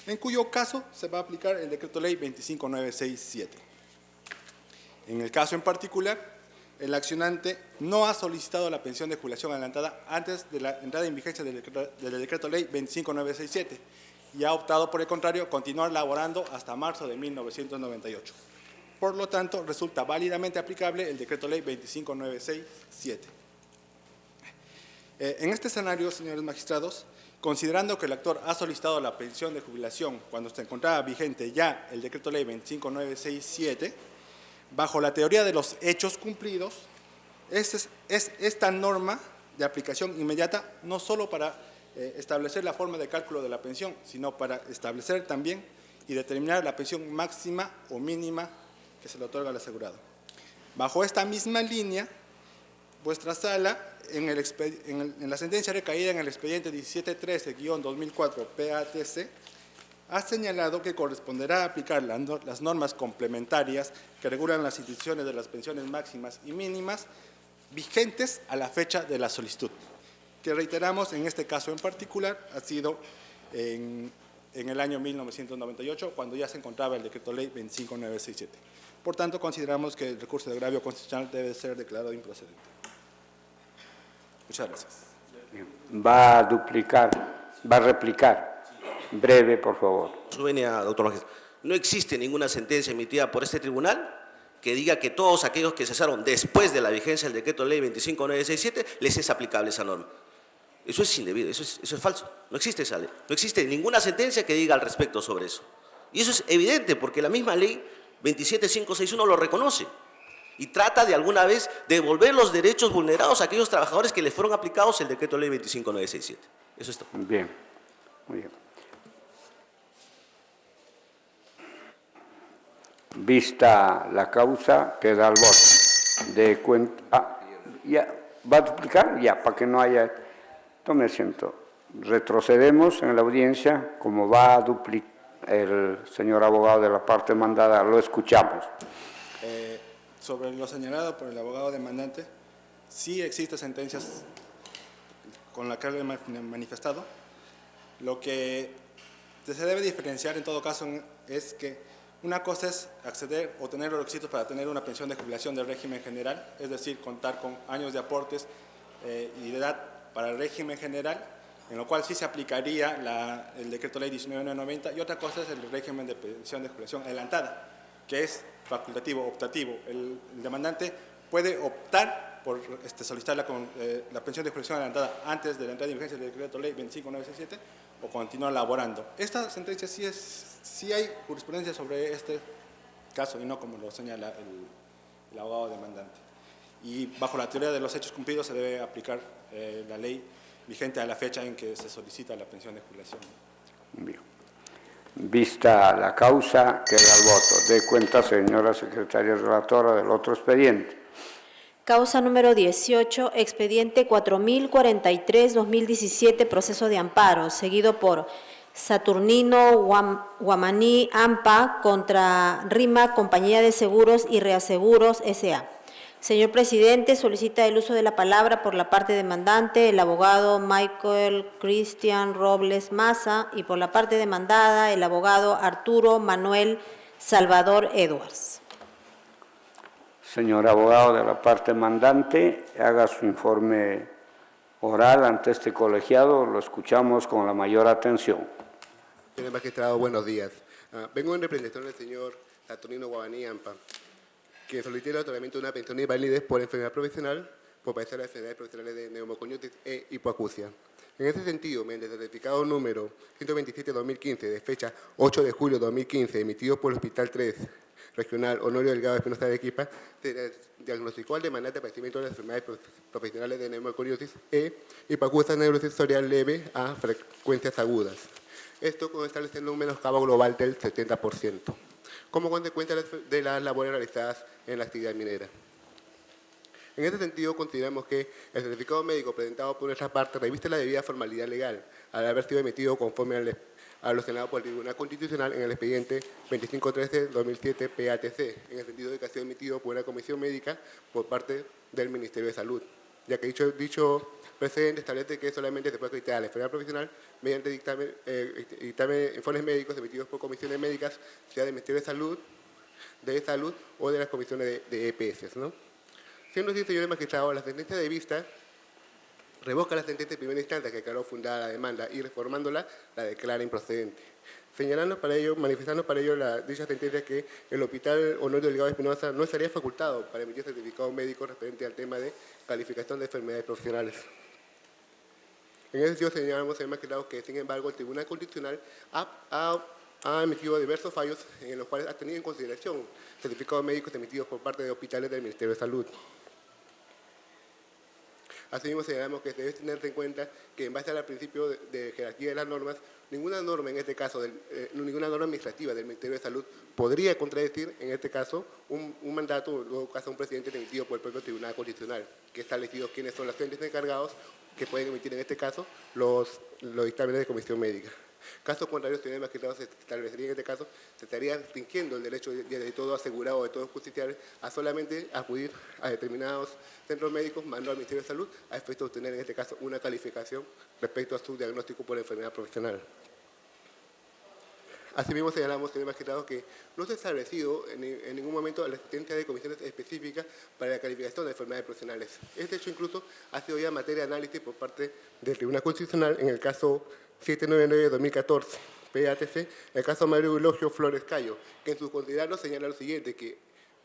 en cuyo caso se va a aplicar el Decreto Ley 25967. En el caso en particular, el accionante no ha solicitado la pensión de jubilación adelantada antes de la entrada en vigencia del Decreto Ley 25967 y ha optado, por el contrario, continuar laborando hasta marzo de 1998. Por lo tanto, resulta válidamente aplicable el Decreto Ley 25967. En este escenario, señores magistrados, considerando que el actor ha solicitado la pensión de jubilación cuando se encontraba vigente ya el Decreto Ley 25967, bajo la teoría de los hechos cumplidos, es esta norma de aplicación inmediata no solo para establecer la forma de cálculo de la pensión, sino para establecer también y determinar la pensión máxima o mínima que se le otorga al asegurado. Bajo esta misma línea, vuestra sala, en la sentencia recaída en el expediente 1713-2004 PATC, ha señalado que corresponderá aplicar las normas complementarias que regulan las instituciones de las pensiones máximas y mínimas vigentes a la fecha de la solicitud, que reiteramos en este caso en particular ha sido en el año 1998, cuando ya se encontraba el Decreto Ley 25967. Por tanto, consideramos que el recurso de agravio constitucional debe ser declarado improcedente. Muchas gracias. Va a replicar. Breve, por favor. Su venia, doctor magistrado. No existe ninguna sentencia emitida por este tribunal que diga que todos aquellos que cesaron después de la vigencia del Decreto Ley 25967 les es aplicable esa norma. Eso es indebido, eso es falso. No existe esa ley. No existe ninguna sentencia que diga al respecto sobre eso. Y eso es evidente porque la misma ley 27561 lo reconoce y trata de alguna vez devolver los derechos vulnerados a aquellos trabajadores que les fueron aplicados el Decreto Ley 25967. Eso es todo. Bien, muy bien. Vista la causa, queda al voto. De cuenta. Ya, ¿va a duplicar? Ya, para que no haya. Tome asiento. Retrocedemos en la audiencia. Como va a duplicar el señor abogado de la parte demandada, lo escuchamos. Sobre lo señalado por el abogado demandante, sí existen sentencias con las que le he manifestado. Lo que se debe diferenciar en todo caso es que una cosa es acceder o tener los requisitos para tener una pensión de jubilación del régimen general, es decir, contar con años de aportes y de edad para el régimen general, en lo cual sí se aplicaría el Decreto Ley 19990, y otra cosa es el régimen de pensión de jubilación adelantada, que es facultativo, optativo. El demandante puede optar por solicitar la pensión de jubilación adelantada antes de la entrada en vigencia del Decreto Ley 25967 o continuar laborando. Esta sentencia sí hay jurisprudencia sobre este caso y no como lo señala el abogado demandante. Y bajo la teoría de los hechos cumplidos se debe aplicar la ley vigente a la fecha en que se solicita la pensión de jubilación. Bien. Vista la causa, queda el voto. De cuenta, señora secretaria relatora, del otro expediente. Causa número 18, expediente 4043-2017, proceso de amparo, seguido por Saturnino Guamaní AMPA contra RIMA, Compañía de Seguros y Reaseguros S.A. Señor presidente, solicita el uso de la palabra por la parte demandante el abogado Michael Cristian Robles Maza y por la parte demandada el abogado Arturo Manuel Salvador Edwards. Señor abogado de la parte demandante, haga su informe oral ante este colegiado. Lo escuchamos con la mayor atención. Señor magistrado, buenos días. Vengo en representación del señor Saturnino Guamaní AMPA, que solicita el otorgamiento de una pensión de invalidez por enfermedad profesional por padecer las enfermedades profesionales de neumoconitis e hipoacusia. En este sentido, mediante el certificado número 127-2015 de fecha 8 de julio de 2015, emitido por el Hospital 3 Regional Honorio Delgado Espinosa de Arequipa, se diagnosticó al demandante padecimiento de las enfermedades profesionales de neumoconiosis e hipoacusia neurosensorial leve a frecuencias agudas. Esto con establecer un menoscabo global del 70%. Como consecuencia de las labores realizadas en la actividad minera. En este sentido, consideramos que el certificado médico presentado por nuestra parte reviste la debida formalidad legal, al haber sido emitido conforme alucinado por el Tribunal Constitucional en el expediente 2513-2007 PATC, en el sentido de que ha sido emitido por una comisión médica por parte del Ministerio de Salud, ya que dicho precedente establece que solamente se puede acreditar la enfermedad profesional mediante informes médicos emitidos por comisiones médicas, sea del Ministerio de Salud o de las comisiones de EPS, ¿no? Siendo así, señores magistrados, la sentencia de vista revoca la sentencia de primera instancia que declaró fundada la demanda y reformándola la declara improcedente, manifestando para ello dicha sentencia que el Hospital Honorio Delgado Espinosa no estaría facultado para emitir certificado médico referente al tema de calificación de enfermedades profesionales. En ese sentido señalamos, señores magistrados, que sin embargo el Tribunal Constitucional ha emitido diversos fallos en los cuales ha tenido en consideración certificados médicos emitidos por parte de hospitales del Ministerio de Salud. Asimismo, señalamos que se debe tener en cuenta que en base al principio de jerarquía de las normas, ninguna norma, en este caso, ninguna norma administrativa del Ministerio de Salud podría contradecir, en este caso, un mandato, o en todo caso, un presidente emitido por el propio Tribunal Constitucional, que ha establecido quiénes son los entes encargados que pueden emitir, en este caso, los dictámenes de comisión médica. Caso contrario, señores magistrados, se establecería en este caso, se estaría restringiendo el derecho de todo asegurado, de todo justiciable, a solamente acudir a determinados centros médicos, mandando al Ministerio de Salud, a efecto de obtener, en este caso, una calificación respecto a su diagnóstico por enfermedad profesional. Asimismo, señalamos, señores magistrados, que no se ha establecido en ningún momento la existencia de comisiones específicas para la calificación de enfermedades profesionales. Este hecho incluso ha sido ya materia de análisis por parte del Tribunal Constitucional en el caso 799-2014, PATC, el caso Mario Eulogio Flores Cayo, que en sus considerados señala lo siguiente, que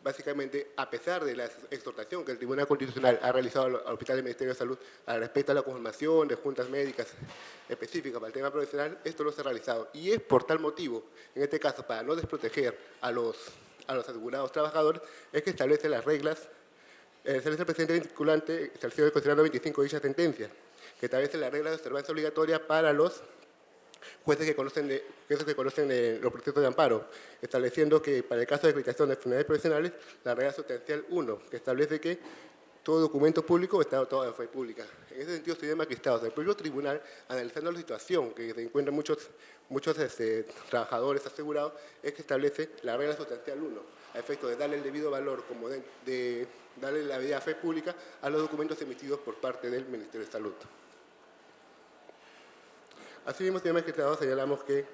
básicamente, a pesar de la exhortación que el Tribunal Constitucional ha realizado al Hospital del Ministerio de Salud al respecto a la conformación de juntas médicas específicas para el tema profesional, esto no se ha realizado. Y es por tal motivo, en este caso, para no desproteger a los asegurados trabajadores, es que establece las reglas, establece el presidente vinculante, establecido en el considerando 25 de dicha sentencia, que establece las reglas de observancia obligatoria para los jueces que conocen los procesos de amparo, estableciendo que para el caso de acreditación de enfermedades profesionales, la regla sustancial 1, que establece que todo documento público está dotado de fe pública. En ese sentido, señores magistrados, el propio tribunal, analizando la situación que se encuentran muchos trabajadores asegurados, es que establece la regla sustancial 1, a efecto de darle el debido valor, como de darle la debida fe pública a los documentos emitidos por parte del Ministerio de Salud. Asimismo, señores magistrados, señalamos que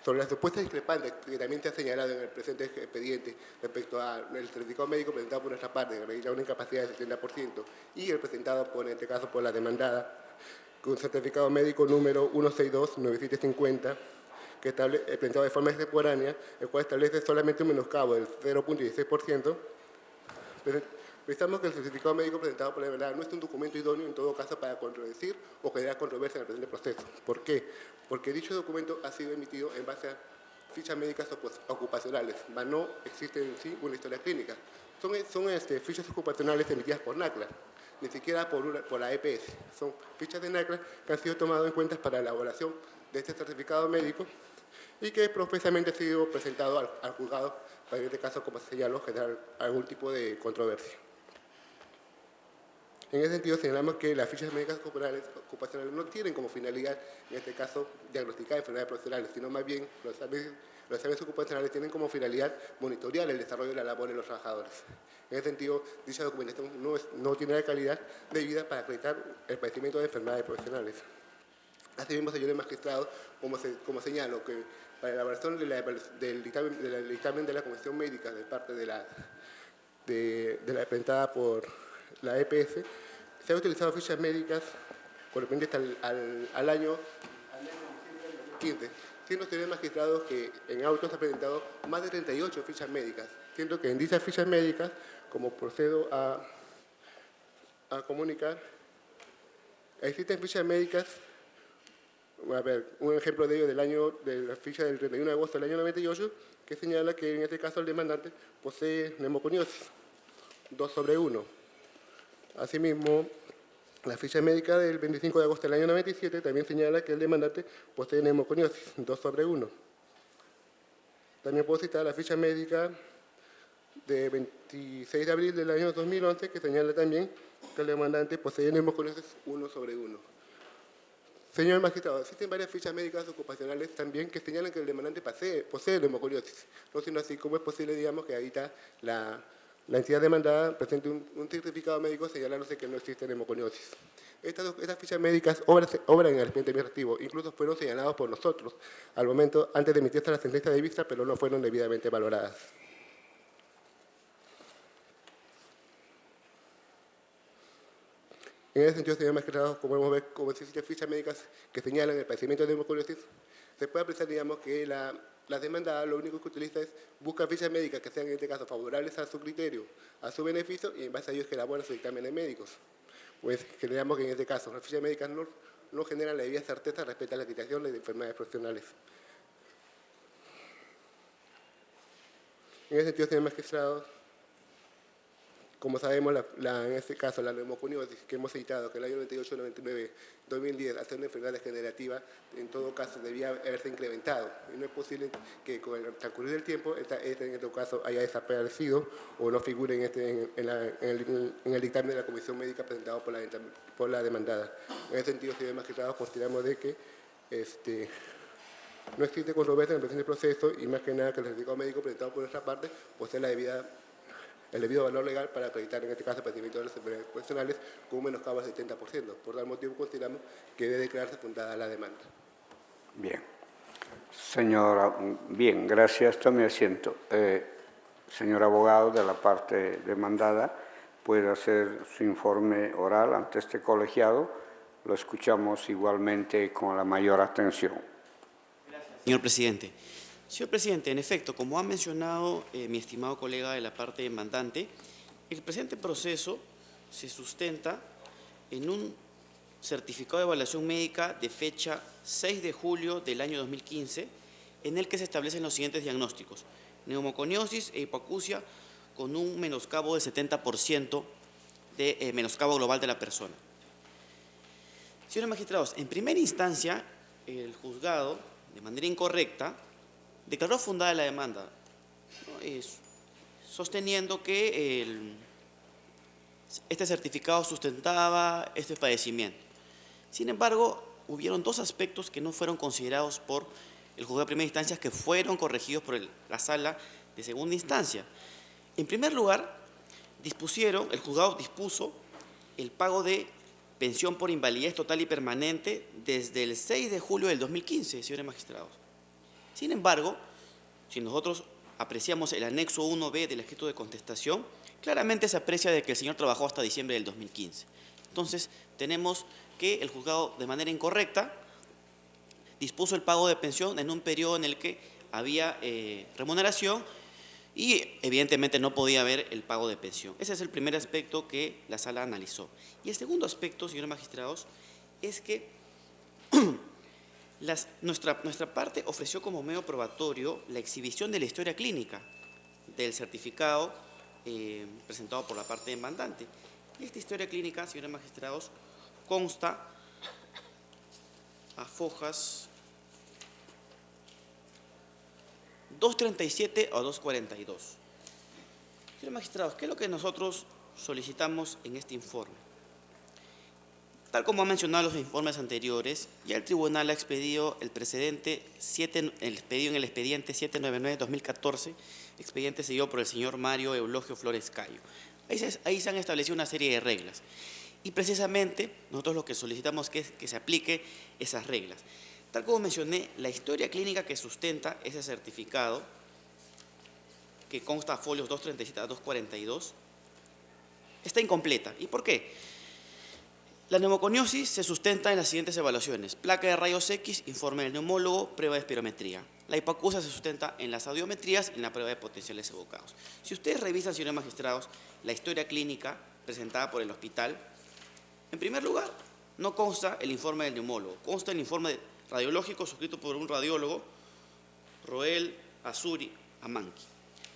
sobre las supuestas discrepancias que también se ha señalado en el presente expediente respecto al certificado médico presentado por nuestra parte, que acredita una incapacidad del 70%, y el presentado, en este caso, por la demandada, con certificado médico número 162-9750, que presentado de forma extemporánea, el cual establece solamente un menoscabo del 0.16%, pensamos que el certificado médico presentado por la demandada no es un documento idóneo, en todo caso, para contradecir o generar controversia en el presente proceso. ¿Por qué? Porque dicho documento ha sido emitido en base a fichas médicas ocupacionales, mas no existe en sí una historia clínica. Son fichas ocupacionales emitidas por NACLA, ni siquiera por la EPS. Son fichas de NACLA que han sido tomadas en cuenta para la elaboración de este certificado médico y que profesamente ha sido presentado al juzgado para, en este caso, como se señaló, generar algún tipo de controversia. En ese sentido, señalamos que las fichas médicas ocupacionales no tienen como finalidad, en este caso, diagnosticar enfermedades profesionales, sino más bien los exámenes ocupacionales tienen como finalidad monitorear el desarrollo de la labor de los trabajadores. En ese sentido, dicha documentación no tiene la calidad debida para acreditar el padecimiento de enfermedades profesionales. Asimismo, señores magistrados, como señalo, que para la elaboración del dictamen de la Comisión Médica de parte de la presentada por la EPS, se han utilizado fichas médicas correspondientes al año 2015, siendo señores magistrados que en autos se han presentado más de 38 fichas médicas, siendo que en dichas fichas médicas, como procedo a comunicar, existen fichas médicas. A ver, un ejemplo de ello de la ficha del 31 de agosto del año 98, que señala que en este caso el demandante posee neumoconiosis, 2/1. Asimismo, la ficha médica del 25 de agosto del año 97 también señala que el demandante posee neumoconiosis, 2/1. También puedo citar la ficha médica de 26 de abril del año 2011, que señala también que el demandante posee neumoconiosis, 1/1. Señor magistrado, existen varias fichas médicas ocupacionales también que señalan que el demandante posee neumoconiosis. No siendo así, ¿cómo es posible, digamos, que ahorita la entidad demandada presente un certificado médico señalándose que no existe neumoconiosis? Estas fichas médicas obran en el expediente administrativo, incluso fueron señalados por nosotros al momento antes de emitirse la sentencia de vista, pero no fueron debidamente valoradas. En ese sentido, señor magistrado, como vemos, como existen fichas médicas que señalan el padecimiento de neumoconiosis, se puede apreciar, digamos, que la demandada lo único que utiliza es buscar fichas médicas que sean, en este caso, favorables a su criterio, a su beneficio, y en base a ellos que elaboran sus dictámenes médicos. Pues creemos que en este caso las fichas médicas no generan la debida certeza respecto a la acreditación de enfermedades profesionales. En ese sentido, señor magistrado, como sabemos, en este caso, la neumoconiosis que hemos citado, que en el año 98, 99, 2010, al ser una enfermedad degenerativa, en todo caso debía haberse incrementado. Y no es posible que con el transcurrir del tiempo, en este caso haya desaparecido o no figure en el dictamen de la Comisión Médica presentado por la demandada. En ese sentido, señor magistrado, consideramos de que no existe controversia en el presente proceso y más que nada que el certificado médico presentado por nuestra parte posee el debido valor legal para acreditar en este caso el padecimiento de las enfermedades profesionales con un menoscabo del 70%. Por tal motivo consideramos que debe declararse fundada la demanda. Bien. Señora, bien, gracias. Tome asiento. Señor abogado de la parte demandada, puede hacer su informe oral ante este colegiado. Lo escuchamos igualmente con la mayor atención. Gracias, señor presidente. Señor presidente, en efecto, como ha mencionado mi estimado colega de la parte demandante, el presente proceso se sustenta en un certificado de evaluación médica de fecha 6 de julio del año 2015, en el que se establecen los siguientes diagnósticos: neumoconiosis e hipoacusia con un menoscabo del 70% de menoscabo global de la persona. Señores magistrados, en primera instancia, el juzgado, de manera incorrecta, declaró fundada la demanda, ¿no? Sosteniendo que este certificado sustentaba este padecimiento. Sin embargo, hubieron dos aspectos que no fueron considerados por el juzgado de primera instancia, que fueron corregidos por la sala de segunda instancia. En primer lugar, el juzgado dispuso el pago de pensión por invalidez total y permanente desde el 6 de julio del 2015, señores magistrados. Sin embargo, si nosotros apreciamos el anexo 1B del escrito de contestación, claramente se aprecia de que el señor trabajó hasta diciembre del 2015. Entonces, tenemos que el juzgado, de manera incorrecta, dispuso el pago de pensión en un periodo en el que había remuneración y, evidentemente, no podía haber el pago de pensión. Ese es el primer aspecto que la sala analizó. Y el segundo aspecto, señores magistrados, es que nuestra parte ofreció como medio probatorio la exhibición de la historia clínica del certificado presentado por la parte demandante. Y esta historia clínica, señores magistrados, consta a fojas 237 a 242. Señores magistrados, ¿qué es lo que nosotros solicitamos en este informe? Tal como ha mencionado en los informes anteriores, ya el tribunal ha expedido el expediente 799-2014, expediente seguido por el señor Mario Eulogio Flores Cayo. Ahí se han establecido una serie de reglas y precisamente nosotros lo que solicitamos es que se aplique esas reglas. Tal como mencioné, la historia clínica que sustenta ese certificado, que consta a folios 237 a 242, está incompleta. ¿Y por qué? La neumoconiosis se sustenta en las siguientes evaluaciones: placa de rayos X, informe del neumólogo, prueba de espirometría. La hipoacusia se sustenta en las audiometrías y en la prueba de potenciales evocados. Si ustedes revisan, señores magistrados, la historia clínica presentada por el hospital, en primer lugar, no consta el informe del neumólogo, consta el informe radiológico suscrito por un radiólogo, Roel Azuri Amanqui,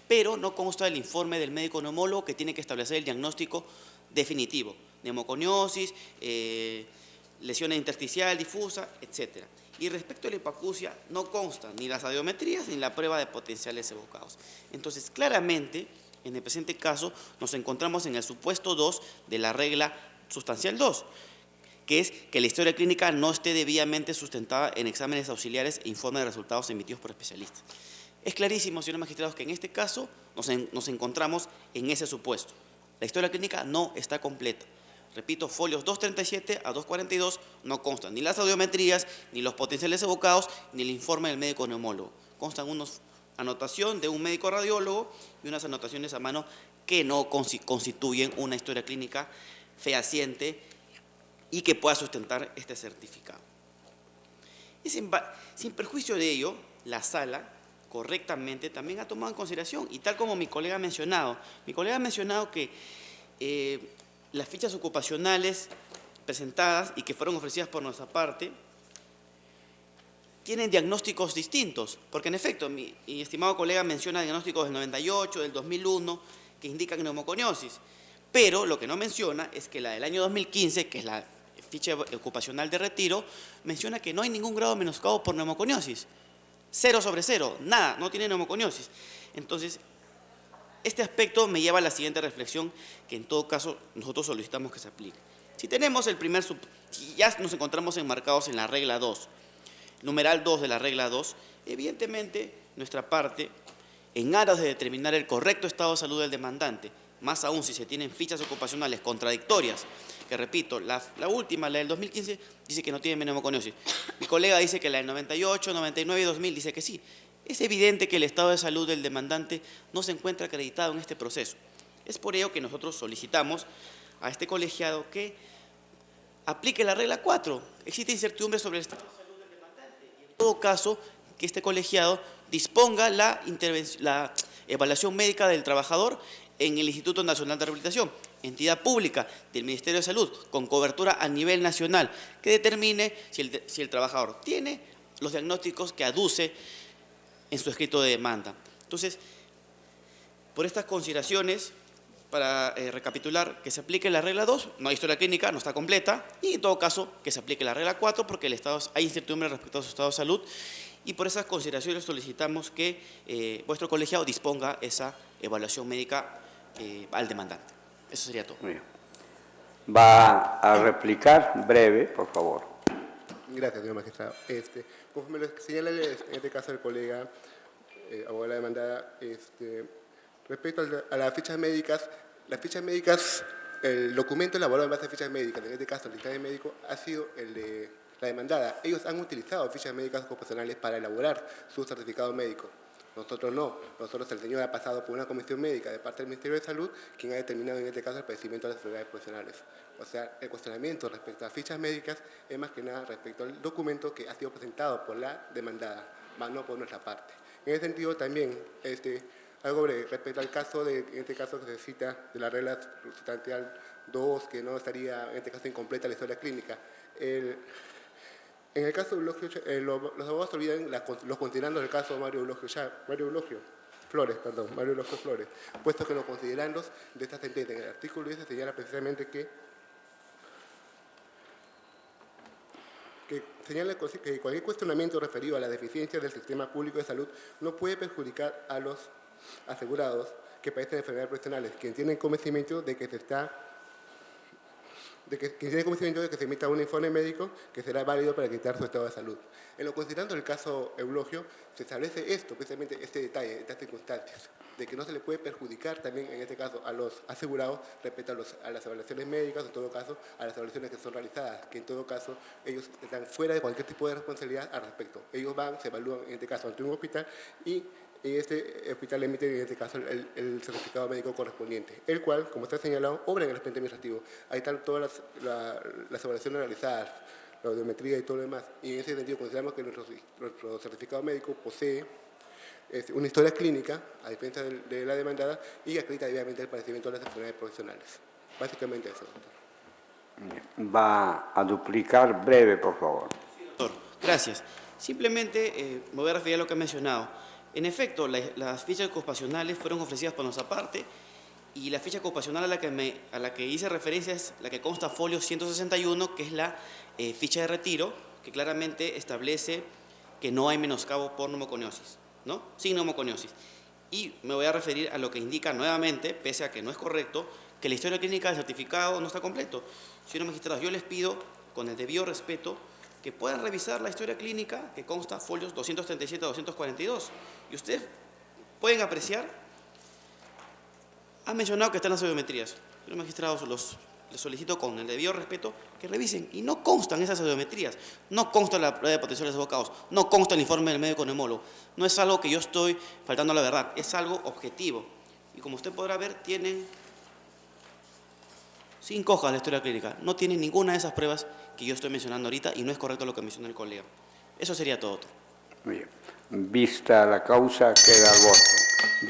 pero no consta el informe del médico neumólogo que tiene que establecer el diagnóstico definitivo: neumoconiosis, lesiones intersticial difusa, etc. Y respecto a la hipoacusia, no consta ni las audiometrías ni la prueba de potenciales evocados. Entonces, claramente, en el presente caso, nos encontramos en el supuesto 2 de la regla sustancial 2, que es que la historia clínica no esté debidamente sustentada en exámenes auxiliares e informes de resultados emitidos por especialistas. Es clarísimo, señores magistrados, que en este caso nos encontramos en ese supuesto. La historia clínica no está completa. Repito, folios 237 a 242 no constan ni las audiometrías, ni los potenciales evocados, ni el informe del médico neumólogo. Constan unos anotación de un médico radiólogo y unas anotaciones a mano que no constituyen una historia clínica fehaciente y que pueda sustentar este certificado. Y sin perjuicio de ello, la sala correctamente también ha tomado en consideración, y tal como mi colega ha mencionado que las fichas ocupacionales presentadas y que fueron ofrecidas por nuestra parte tienen diagnósticos distintos, porque en efecto, mi estimado colega menciona diagnósticos del 98, del 2001, que indican neumoconiosis, pero lo que no menciona es que la del año 2015, que es la ficha ocupacional de retiro, menciona que no hay ningún grado de menoscabo por neumoconiosis. 0 sobre 0, nada, no tiene neumoconiosis. Entonces, este aspecto me lleva a la siguiente reflexión, que en todo caso nosotros solicitamos que se aplique. Si tenemos si ya nos encontramos enmarcados en la regla 2, numeral 2 de la regla 2, evidentemente nuestra parte, en aras de determinar el correcto estado de salud del demandante, más aún si se tienen fichas ocupacionales contradictorias, que repito, la última, la del 2015, dice que no tiene neumoconiosis. Mi colega dice que la del 98, 99 y 2000 dice que sí. Es evidente que el estado de salud del demandante no se encuentra acreditado en este proceso. Es por ello que nosotros solicitamos a este colegiado que aplique la regla 4. Existe incertidumbre sobre el estado de salud del demandante y en todo caso que este colegiado disponga la evaluación médica del trabajador en el Instituto Nacional de Rehabilitación, entidad pública del Ministerio de Salud, con cobertura a nivel nacional, que determine si el trabajador tiene los diagnósticos que aduce en su escrito de demanda. Entonces, por estas consideraciones, para recapitular, que se aplique la regla 2, no hay historia clínica, no está completa, y en todo caso que se aplique la regla 4 porque hay incertidumbre respecto a su estado de salud, y por esas consideraciones solicitamos que vuestro colegiado disponga esa evaluación médica al demandante. Eso sería todo. Bien. Va a replicar breve, por favor. Gracias, señor magistrado. Conforme lo señala en este caso el colega, abogado de la demandada, respecto a las fichas médicas, el documento elaborado en base a fichas médicas, en este caso el dictamen médico, ha sido el de la demandada. Ellos han utilizado fichas médicas ocupacionales para elaborar su certificado médico. Nosotros no. Nosotros, el señor ha pasado por una comisión médica de parte del Ministerio de Salud, quien ha determinado en este caso el padecimiento de las enfermedades profesionales. O sea, el cuestionamiento respecto a fichas médicas es más que nada respecto al documento que ha sido presentado por la demandada, más no por nuestra parte. En ese sentido también, algo breve, respecto al caso en este caso que se cita de la regla sustancial 2, que no estaría en este caso incompleta la historia clínica. En el caso de Eulogio, los abogados olvidan los considerandos del caso de Mario Eulogio Flores, puesto que los considerandos de esta sentencia en el artículo 10 señala precisamente que cualquier cuestionamiento referido a las deficiencias del sistema público de salud no puede perjudicar a los asegurados que padecen de enfermedades profesionales, quien tienen convencimiento de que se emita un informe médico que será válido para quitar su estado de salud. En lo considerando el caso Eulogio, se establece precisamente este detalle, estas circunstancias, de que no se le puede perjudicar también, en este caso, a los asegurados respecto a las evaluaciones médicas, en todo caso, a las evaluaciones que son realizadas, que en todo caso ellos están fuera de cualquier tipo de responsabilidad al respecto. Ellos se evalúan, en este caso, ante un hospital y este hospital emite, en este caso, el certificado médico correspondiente, el cual, como está señalado, obra en el expediente administrativo. Ahí están todas las evaluaciones realizadas, la audiometría y todo lo demás. Y en ese sentido consideramos que nuestro certificado médico posee una historia clínica, a diferencia de la demandada, y acredita debidamente el padecimiento de las enfermedades profesionales. Básicamente eso, doctor. Va a duplicar breve, por favor. Sí, doctor. Gracias. Simplemente me voy a referir a lo que he mencionado. En efecto, las fichas ocupacionales fueron ofrecidas por nuestra parte y la ficha ocupacional a la que hice referencia es la que consta folio 161, que es la ficha de retiro, que claramente establece que no hay menoscabo por neumoconiosis, ¿no? Sin neumoconiosis. Y me voy a referir a lo que indica nuevamente, pese a que no es correcto, que la historia clínica del certificado no está completo. Señores magistrados, yo les pido con el debido respeto, que puedan revisar la historia clínica que consta folios 237 a 242. Y ustedes pueden apreciar, han mencionado que están las audiometrías. Los magistrados les solicito con el debido respeto que revisen, y no constan esas audiometrías, no consta la prueba de potenciales abocados, no consta el informe del médico neumólogo. No es algo que yo estoy faltando a la verdad, es algo objetivo. Y como usted podrá ver, tienen 5 hojas de historia clínica, no tienen ninguna de esas pruebas que yo estoy mencionando ahorita, y no es correcto lo que mencionó el colega. Eso sería todo. Bien. Vista la causa, queda el voto.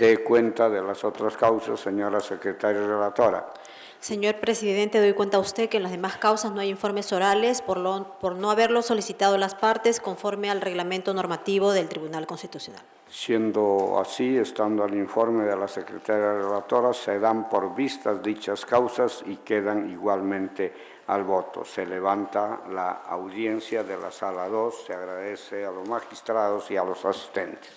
Dé cuenta de las otras causas, señora secretaria relatora. Señor presidente, doy cuenta a usted que en las demás causas no hay informes orales por no haberlo solicitado las partes conforme al reglamento normativo del Tribunal Constitucional. Siendo así, estando el informe de la secretaria relatora, se dan por vistas dichas causas y quedan igualmente al voto. Se levanta la audiencia de la Sala 2. Se agradece a los magistrados y a los asistentes.